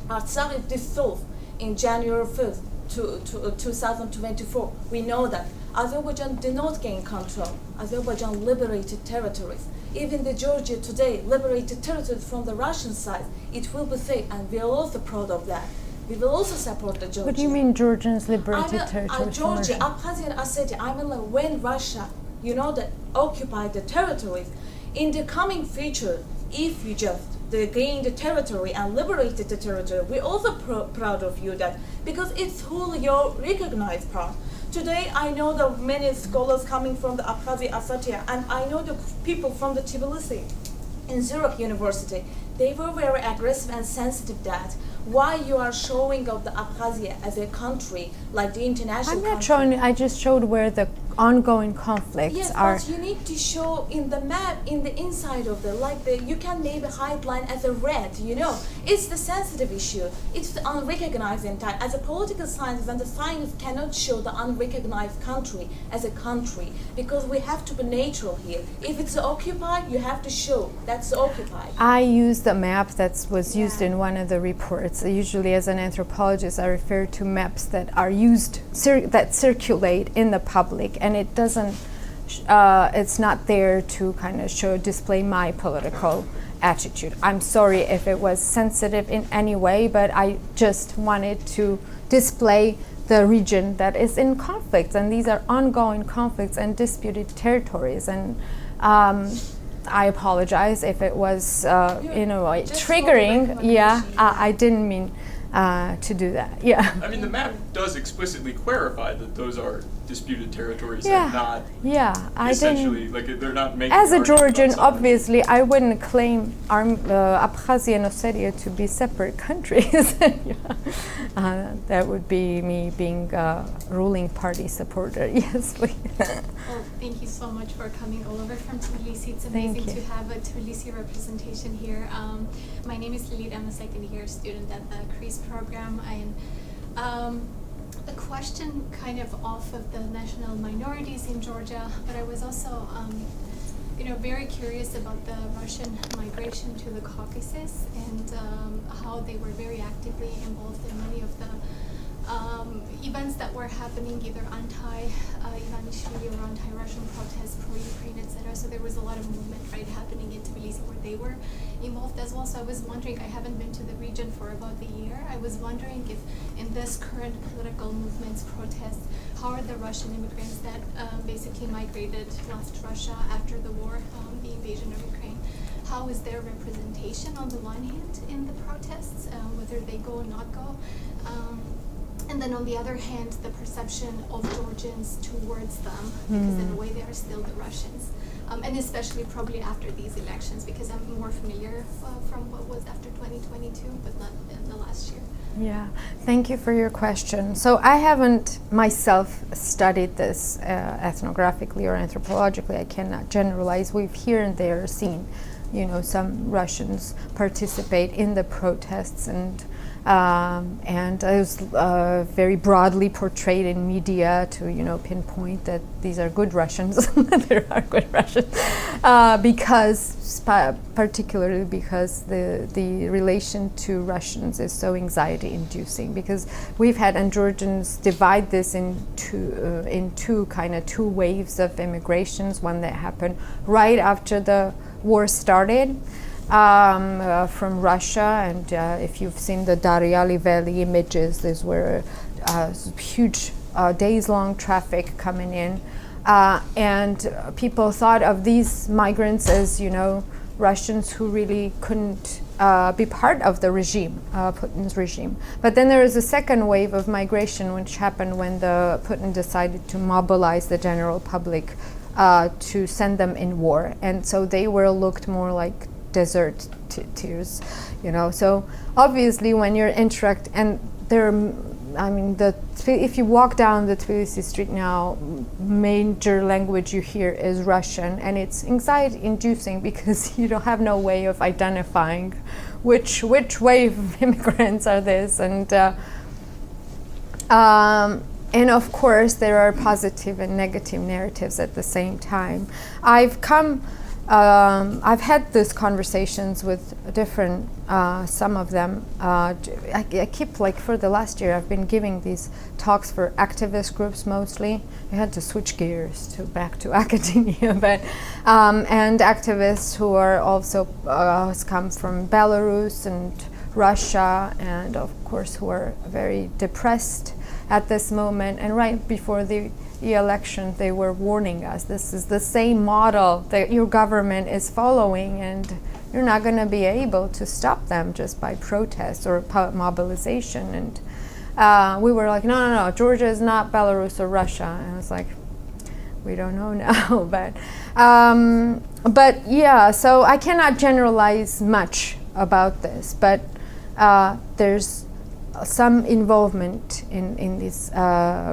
D: Artsakh is dissolved in January 1st, 2024. We know that Azerbaijan did not gain control. Azerbaijan liberated territories. Even the Georgia today liberated territories from the Russian side. It will be safe, and we are also proud of that. We will also support the Georgia.
B: What do you mean Georgians liberated territories?
D: Georgia, Abkhazia and Ossetia, when Russia, occupied the territories, in the coming future, if you just gain the territory and liberated the territory, we're also proud of you that, because it's wholly your recognized part. Today, I know that many scholars coming from the Abkhazia, Ossetia, and I know the people from the Tbilisi in Zurich University. They were very aggressive and sensitive that why you are showing of the Abkhazia as a country, like the international
B: I'm not
D: country.
B: showing, I just showed where the ongoing conflicts
D: Yes,
B: are.
D: but you need to show in the map, in the inside of you can maybe highlight as a red, It's the sensitive issue. It's the unrecognized entity. As a political scientist, and the science cannot show the unrecognized country as a country, because we have to be neutral here. If it's occupied, you have to show that's occupied.
B: I used the map that was used in one of the reports. Usually as an anthropologist, I refer to maps that are used, that circulate in the public, and it doesn't, it's not there to kind of display my political attitude. I'm sorry if it was sensitive in any way, but I just wanted to display the region that is in conflicts, and these are ongoing conflicts and disputed territories. And I apologize if it was, triggering. Yeah, I didn't mean to do that. Yeah.
E: I mean, the map does explicitly clarify that those are disputed territories
B: Yeah.
E: and not
B: I
E: essentially,
B: didn't.
E: they're not making
B: As a
E: arguments
B: Georgian,
E: about sovereignty.
B: obviously, I wouldn't claim Abkhazia and Ossetia to be separate countries. That would be me being a ruling party supporter. Yes, please.
F: Well, thank you so much for coming all over from Tbilisi. It's
B: Thank
F: amazing
B: you.
F: to have a Tbilisi representation here. My name is Lilit. I'm a second year student at the CREASE program. A question kind of off of the national minorities in Georgia, but I was also very curious about the Russian migration to the Caucasus and how they were very actively involved in many of the events that were happening, either anti-Ivanishvili or anti-Russian protests, pro-Ukraine, etc. So there was a lot of movement, happening in Tbilisi where they were involved as well. So I was wondering, I haven't been to the region for about a year. I was wondering if in this current political movements, protests, how are the Russian immigrants that basically migrated, left Russia after the war, the invasion of Ukraine, how is their representation on the one hand in the protests, whether they go or not go? And then on the other hand, the perception of Georgians towards them, because in a way they are still the Russians. And especially probably after these elections, because I'm more familiar from what was after 2022, but not in the last year.
B: Yeah, thank you for your question. So I haven't myself studied this ethnographically or anthropologically. I cannot generalize. We've here and there seen, some Russians participate in the protests, and And it was very broadly portrayed in media to pinpoint that these are good Russians. There are good Russians, particularly because the relation to Russians is so anxiety-inducing. Because we've had, and Georgians divide this into kind of two waves of immigrations. One that happened right after the war started. From Russia, and if you've seen the Daryali Valley images, these were huge days-long traffic coming in, and people thought of these migrants as Russians who really couldn't be part of the regime, Putin's regime. But then there was a second wave of migration, which happened when Putin decided to mobilize the general public to send them in war, and so they were looked more like desert tears, So obviously, when you're and if you walk down the Tbilisi street now, major language you hear is Russian, and it's anxiety-inducing because you don't have no way of identifying which wave of immigrants are this, and of course there are positive and negative narratives at the same time. I've had these conversations with different, some of them. I keep, for the last year, I've been giving these talks for activist groups mostly. I had to switch gears back to academia, but and activists who are also come from Belarus and Russia, and of course who are very depressed at this moment. And right before the election, they were warning us, this is the same model that your government is following, and you're not going to be able to stop them just by protest or mobilization. And we were like, no, Georgia is not Belarus or Russia. And I was like, we don't know now. But yeah, so I cannot generalize much about this, but there's some involvement in these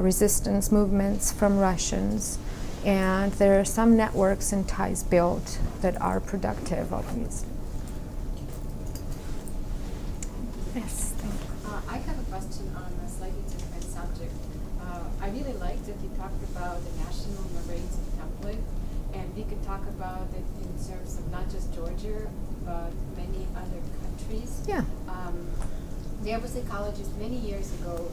B: resistance movements from Russians, and there are some networks and ties built that are productive, obviously. Yes, thank you.
G: I have a question on a slightly different subject. I really liked that you talked about the national narrative template, and we could talk about it in terms of not just Georgia, but many other countries.
B: Yeah.
G: There was a ecologist many years ago.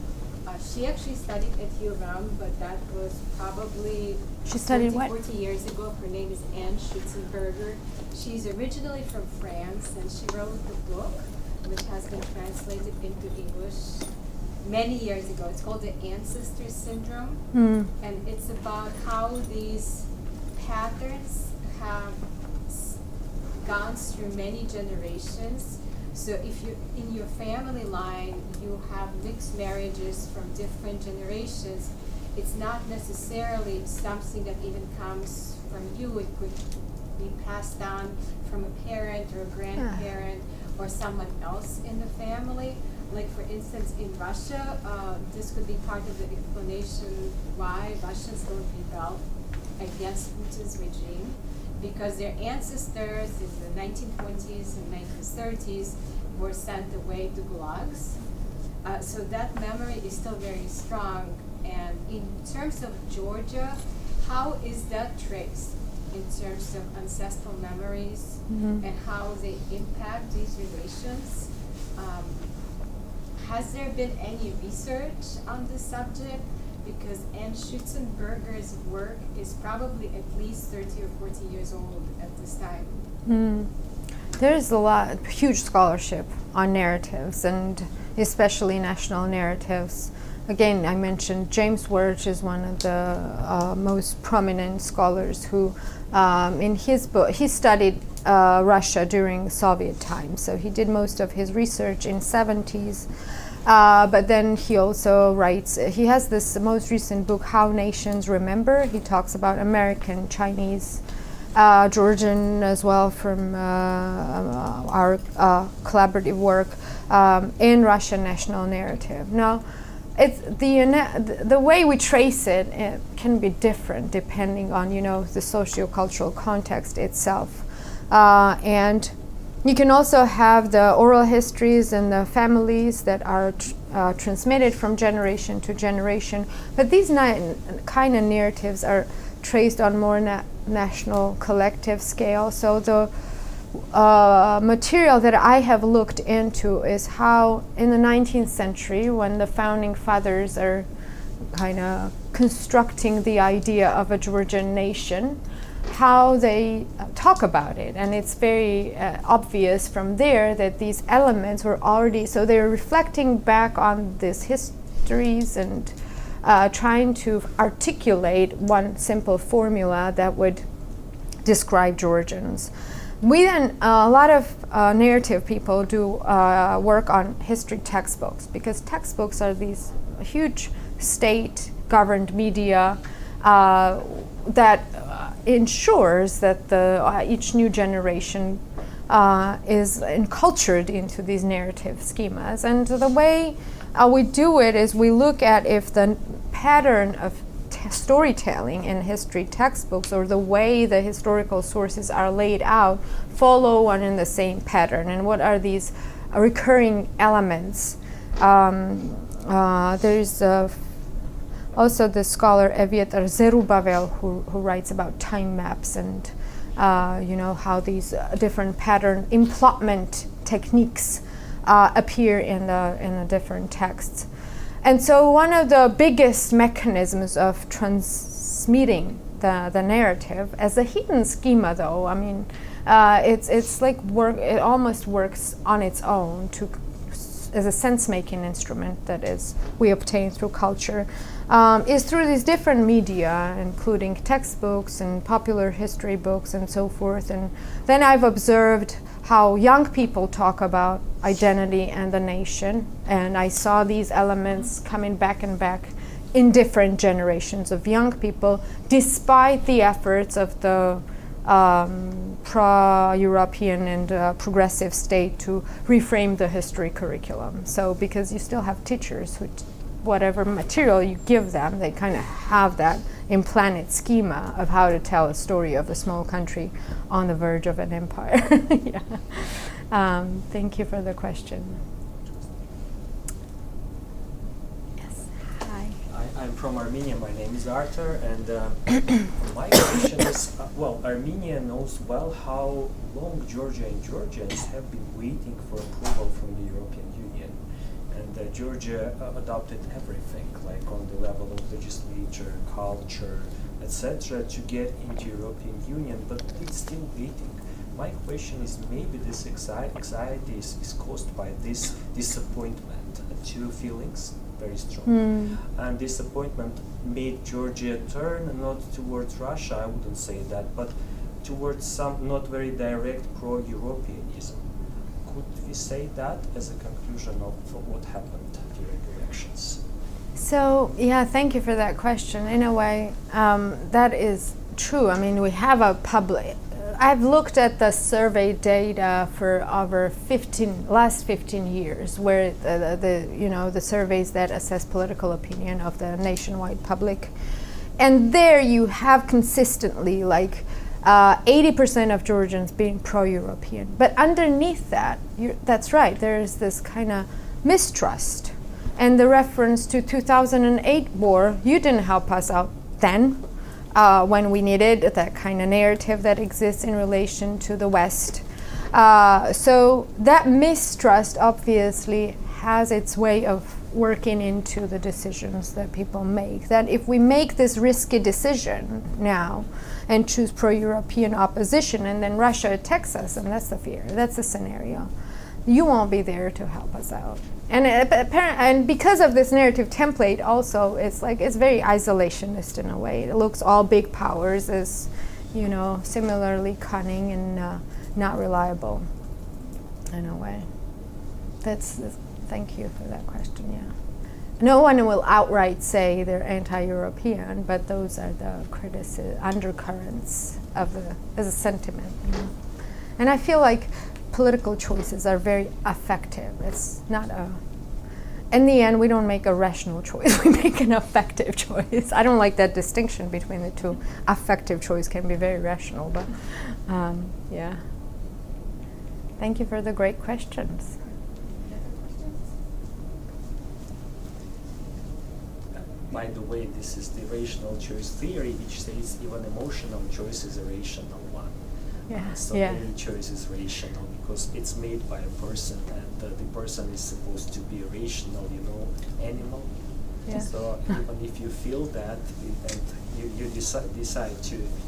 G: She actually studied at year-round, but that was probably
B: She studied
G: 30,
B: what?
G: 40 years ago. Her name is Anne Schutzenberger. She's originally from France, and she wrote the book, which has been translated into English many years ago. It's called The Ancestor Syndrome, and it's about how these patterns have gone through many generations. So if you in your family line you have mixed marriages from different generations, it's not necessarily something that even comes from you. It could be passed down from a parent or a grandparent or someone else in the family. Like for instance, in Russia, this could be part of the explanation why Russians don't rebel against Putin's regime, because their ancestors in the 1920s and 1930s were sent away to gulags. So that memory is still very strong. And in terms of Georgia, how is that traced in terms of ancestral memories and how they impact these relations? Has there been any research on this subject? Because Anne Schutzenberger's work is probably at least 30 or 40 years old at this time.
B: There's huge scholarship on narratives, and especially national narratives. Again, I mentioned James Wirch is one of the most prominent scholars who, in his book, he studied Russia during Soviet times. So he did most of his research in 70s. But then he also writes, he has this most recent book, How Nations Remember. He talks about American, Chinese, Georgian as well from our collaborative work in Russian national narrative. Now, it's the way we trace it, it can be different depending on the sociocultural context itself. And You can also have the oral histories and the families that are transmitted from generation to generation. But these kind of narratives are traced on more national collective scale. So the material that I have looked into is how in the 19th century, when the founding fathers are kind of constructing the idea of a Georgian nation, how they talk about it. And it's very obvious from there that these elements were already, so they're reflecting back on these histories and trying to articulate one simple formula that would describe Georgians. We then, a lot of narrative people do work on history textbooks, because textbooks are these huge state-governed media that ensures that each new generation is encultured into these narrative schemas. And the way we do it is we look at if the pattern of storytelling in history textbooks, or the way the historical sources are laid out, follow one and the same pattern, and what are these recurring elements. There's also the scholar Evietar Zerubbabel who writes about time maps and how these different pattern implotment techniques appear in the different texts. And so one of the biggest mechanisms of transmitting the narrative as a hidden schema, though, I mean, it's like it almost works on its own as a sense-making instrument that is we obtain through culture, is through these different media, including textbooks and popular history books and so forth. And then I've observed how young people talk about identity and the nation, and I saw these elements coming back and back in different generations of young people, despite the efforts of the pro-European and progressive state to reframe the history curriculum. So because you still have teachers who, whatever material you give them, they kind of have that implanted schema of how to tell a story of a small country on the verge of an empire. Yeah. Thank you for the question. Yes. Hi.
H: I'm from Armenia. My name is Arthur, and my question is, Armenia knows well how long Georgia and Georgians have been waiting for approval from the European Union. And Georgia adopted everything, like on the level of legislature, culture, etc., to get into European Union, but it's still waiting. My question is, maybe this anxiety is caused by this disappointment, two feelings, very strong. And disappointment made Georgia turn not towards Russia, I wouldn't say that, but towards some not very direct pro-Europeanism. Could we say that as a conclusion of what happened during elections?
B: So, yeah, thank you for that question. In a way, that is true. I mean, we have a public... I've looked at the survey data for over last 15 years, where the surveys that assess political opinion of the nationwide public. And there you have consistently 80% of Georgians being pro-European. But underneath that, that's right, there is this kind of mistrust. And the reference to 2008 war, you didn't help us out then when we needed that kind of narrative that exists in relation to the West. So that mistrust obviously has its way of working into the decisions that people make. That if we make this risky decision now and choose pro-European opposition, and then Russia attacks us, and that's the fear, that's the scenario, you won't be there to help us out. And because of this narrative template also, it's very isolationist in a way. It looks all big powers as, similarly cunning and not reliable in a way. Thank you for that question, yeah. No one will outright say they're anti-European, but those are the undercurrents of as a sentiment. And I feel like political choices are very affective. It's not in the end, we don't make a rational choice, we make an affective choice. I don't like that distinction between the two. Affective choice can be very rational, but yeah. Thank you for the great questions.
H: By the way, this is the rational choice theory, which says even emotional choice is a rational one.
B: Yeah.
H: So
B: Yeah.
H: any choice is rational because it's made by a person, and the person is supposed to be a rational, animal.
B: Yeah.
H: So even if you feel that, and you decide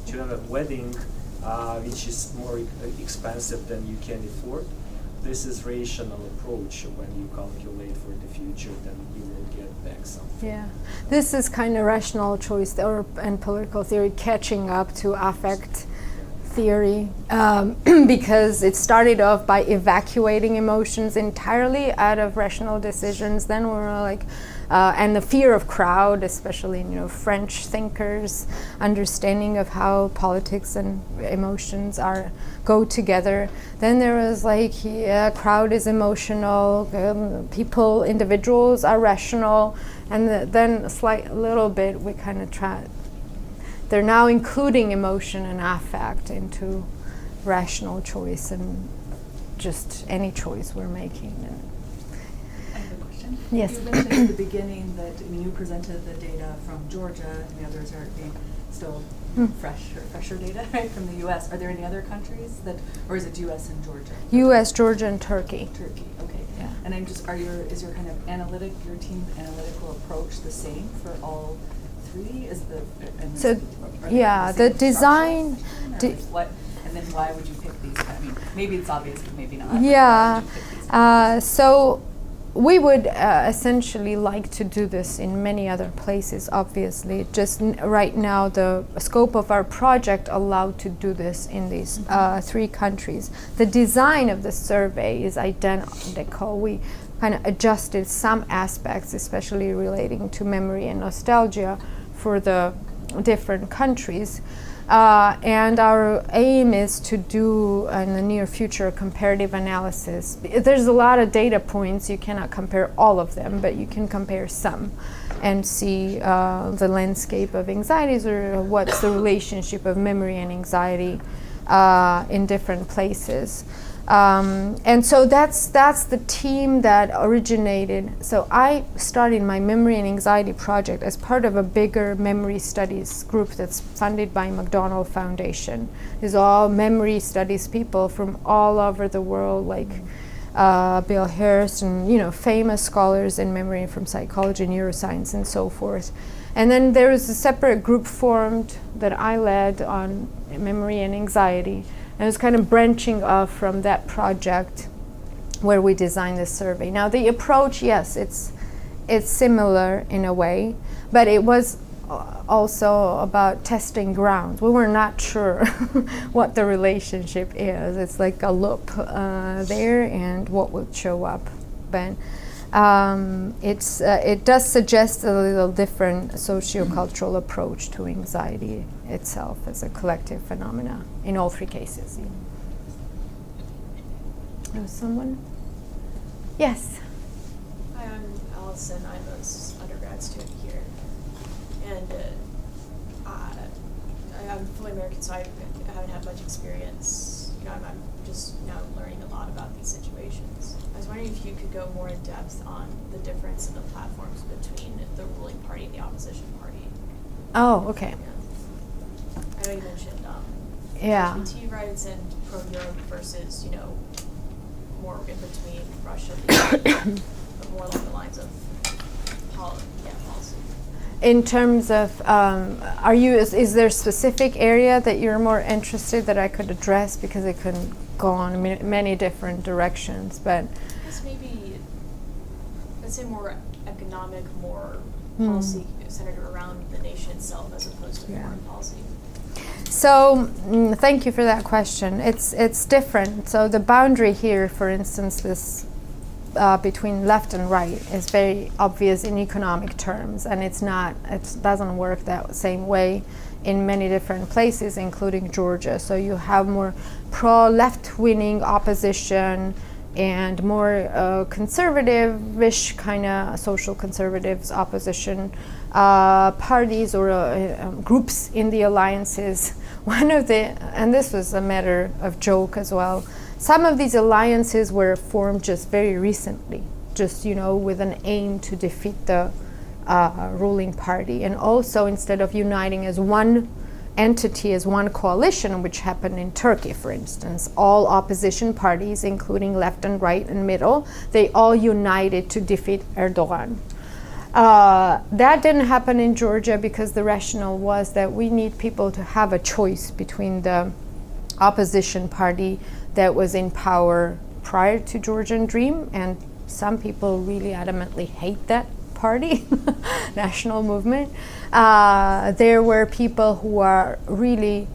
H: to have a wedding which is more expensive than you can afford, this is rational approach. When you calculate for the future, then you will get back something.
B: Yeah, this is kind of rational choice and political theory catching up to affect theory, because it started off by evacuating emotions entirely out of rational decisions. Then we were like, and the fear of crowd, especially French thinkers' understanding of how politics and emotions go together. Then there was like, crowd is emotional, individuals are rational, and then a little bit we kind of try. They're now including emotion and affect into rational choice and just any choice we're making.
C: I have a question.
B: Yes.
C: You mentioned at the beginning that you presented the data from Georgia, and the others are being still fresher data, right, from the U.S. Are there any other countries or is it U.S. and Georgia?
B: U.S., Georgia, and Turkey.
C: Turkey, okay.
B: Yeah.
C: And is your kind of your team analytical approach the same for all three?
B: The design.
C: And then why would you pick these? I mean, maybe it's obvious, but maybe not.
B: Yeah.
C: Why would you pick these?
B: So we would essentially like to do this in many other places, obviously. Just right now, the scope of our project allowed to do this in these 3 countries. The design of the survey is identical. We kind of adjusted some aspects, especially relating to memory and nostalgia, for the different countries. And our aim is to do in the near future a comparative analysis. There's a lot of data points. You cannot compare all of them, but you can compare some and see the landscape of anxieties, or what's the relationship of memory and anxiety in different places. And so that's the team that originated. So I started my memory and anxiety project as part of a bigger memory studies group that's funded by McDonald Foundation. It's all memory studies people from all over the world, like Bill Harris and famous scholars in memory from psychology, neuroscience, and so forth. And then there was a separate group formed that I led on memory and anxiety. And it was kind of branching off from that project where we designed this survey. Now the approach, yes, it's similar in a way, but it was also about testing grounds. We were not sure what the relationship is. It's like a loop there and what would show up. But it does suggest a little different sociocultural approach to anxiety itself as a collective phenomena in all 3 cases. Someone? Yes.
I: Hi, I'm Allison. I'm an undergrad student here. And I'm fully American, so I haven't had much experience. I'm just now learning a lot about these situations. I was wondering if you could go more in depth on the difference in the platforms between the ruling party and the opposition party.
B: Oh, okay.
I: Yeah. I know you mentioned
B: Yeah.
I: LGBT rights and pro-Europe versus, more in between Russia and but more along the lines of policy.
B: In terms of, is there a specific area that you're more interested that I could address, because it could go on many different directions, but.
I: I guess maybe, let's say more economic, more policy centered around the nation itself as opposed to foreign policy.
B: So, thank you for that question. It's different. So the boundary here, for instance, this between left and right is very obvious in economic terms, and it doesn't work that same way in many different places, including Georgia. So you have more pro-left-wing opposition and more conservative-ish kind of social conservatives opposition parties or groups in the alliances. One of the, and this was a matter of joke as well, some of these alliances were formed just very recently, just, with an aim to defeat the ruling party. And also, instead of uniting as one entity, as one coalition, which happened in Turkey, for instance, all opposition parties, including left and right and middle, they all united to defeat Erdogan. That didn't happen in Georgia because the rationale was that we need people to have a choice between the opposition party that was in power prior to Georgian Dream, and some people really adamantly hate that party, national movement. There were people who are really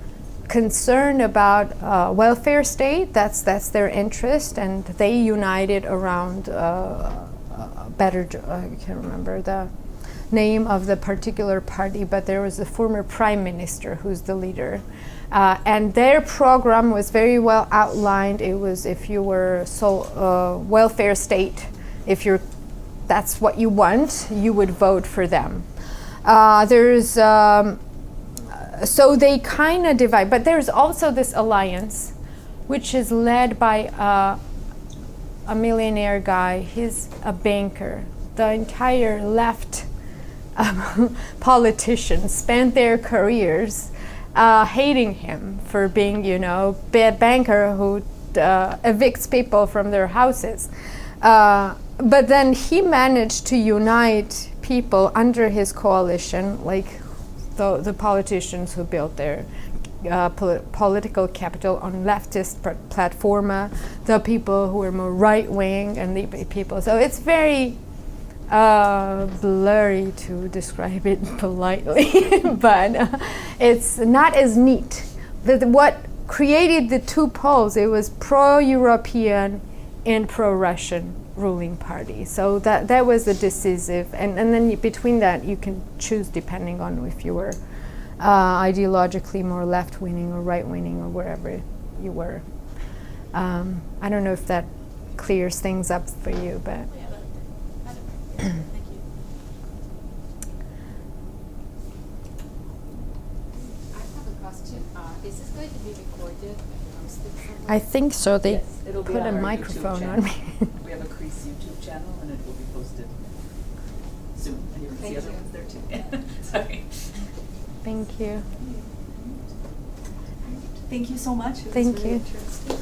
B: concerned about welfare state. That's their interest, and they united around I can't remember the name of the particular party, but there was a former prime minister who's the leader. And their program was very well outlined. It was, if you were welfare state, that's what you want, you would vote for them. So they kind of divide, but there's also this alliance, which is led by a millionaire guy. He's a banker. The entire left politicians spent their careers hating him for being, bad banker who evicts people from their houses. But then he managed to unite people under his coalition, like the politicians who built their political capital on leftist platform, the people who were more right-wing, and the people. So it's very blurry to describe it politely, but it's not as neat. What created the two poles, it was pro-European and pro-Russian ruling party. So that was the decisive, and then between that you can choose depending on if you were ideologically more left-wing or right-wing or wherever you were. I don't know if that clears things up for you, but
I: Thank you.
G: I have a question. Is this going to be recorded?
B: I think so. They
A: Yes, it'll be
B: put
A: on
B: a
A: our YouTube
B: microphone
A: channel.
B: on me.
A: We have a Crease YouTube channel, and it will be posted soon. And you can see
G: Thank
A: other
G: you.
A: ones there too. Sorry.
B: Thank you.
A: Thank you so much. It was
B: Thank
A: really
B: you.
A: interesting.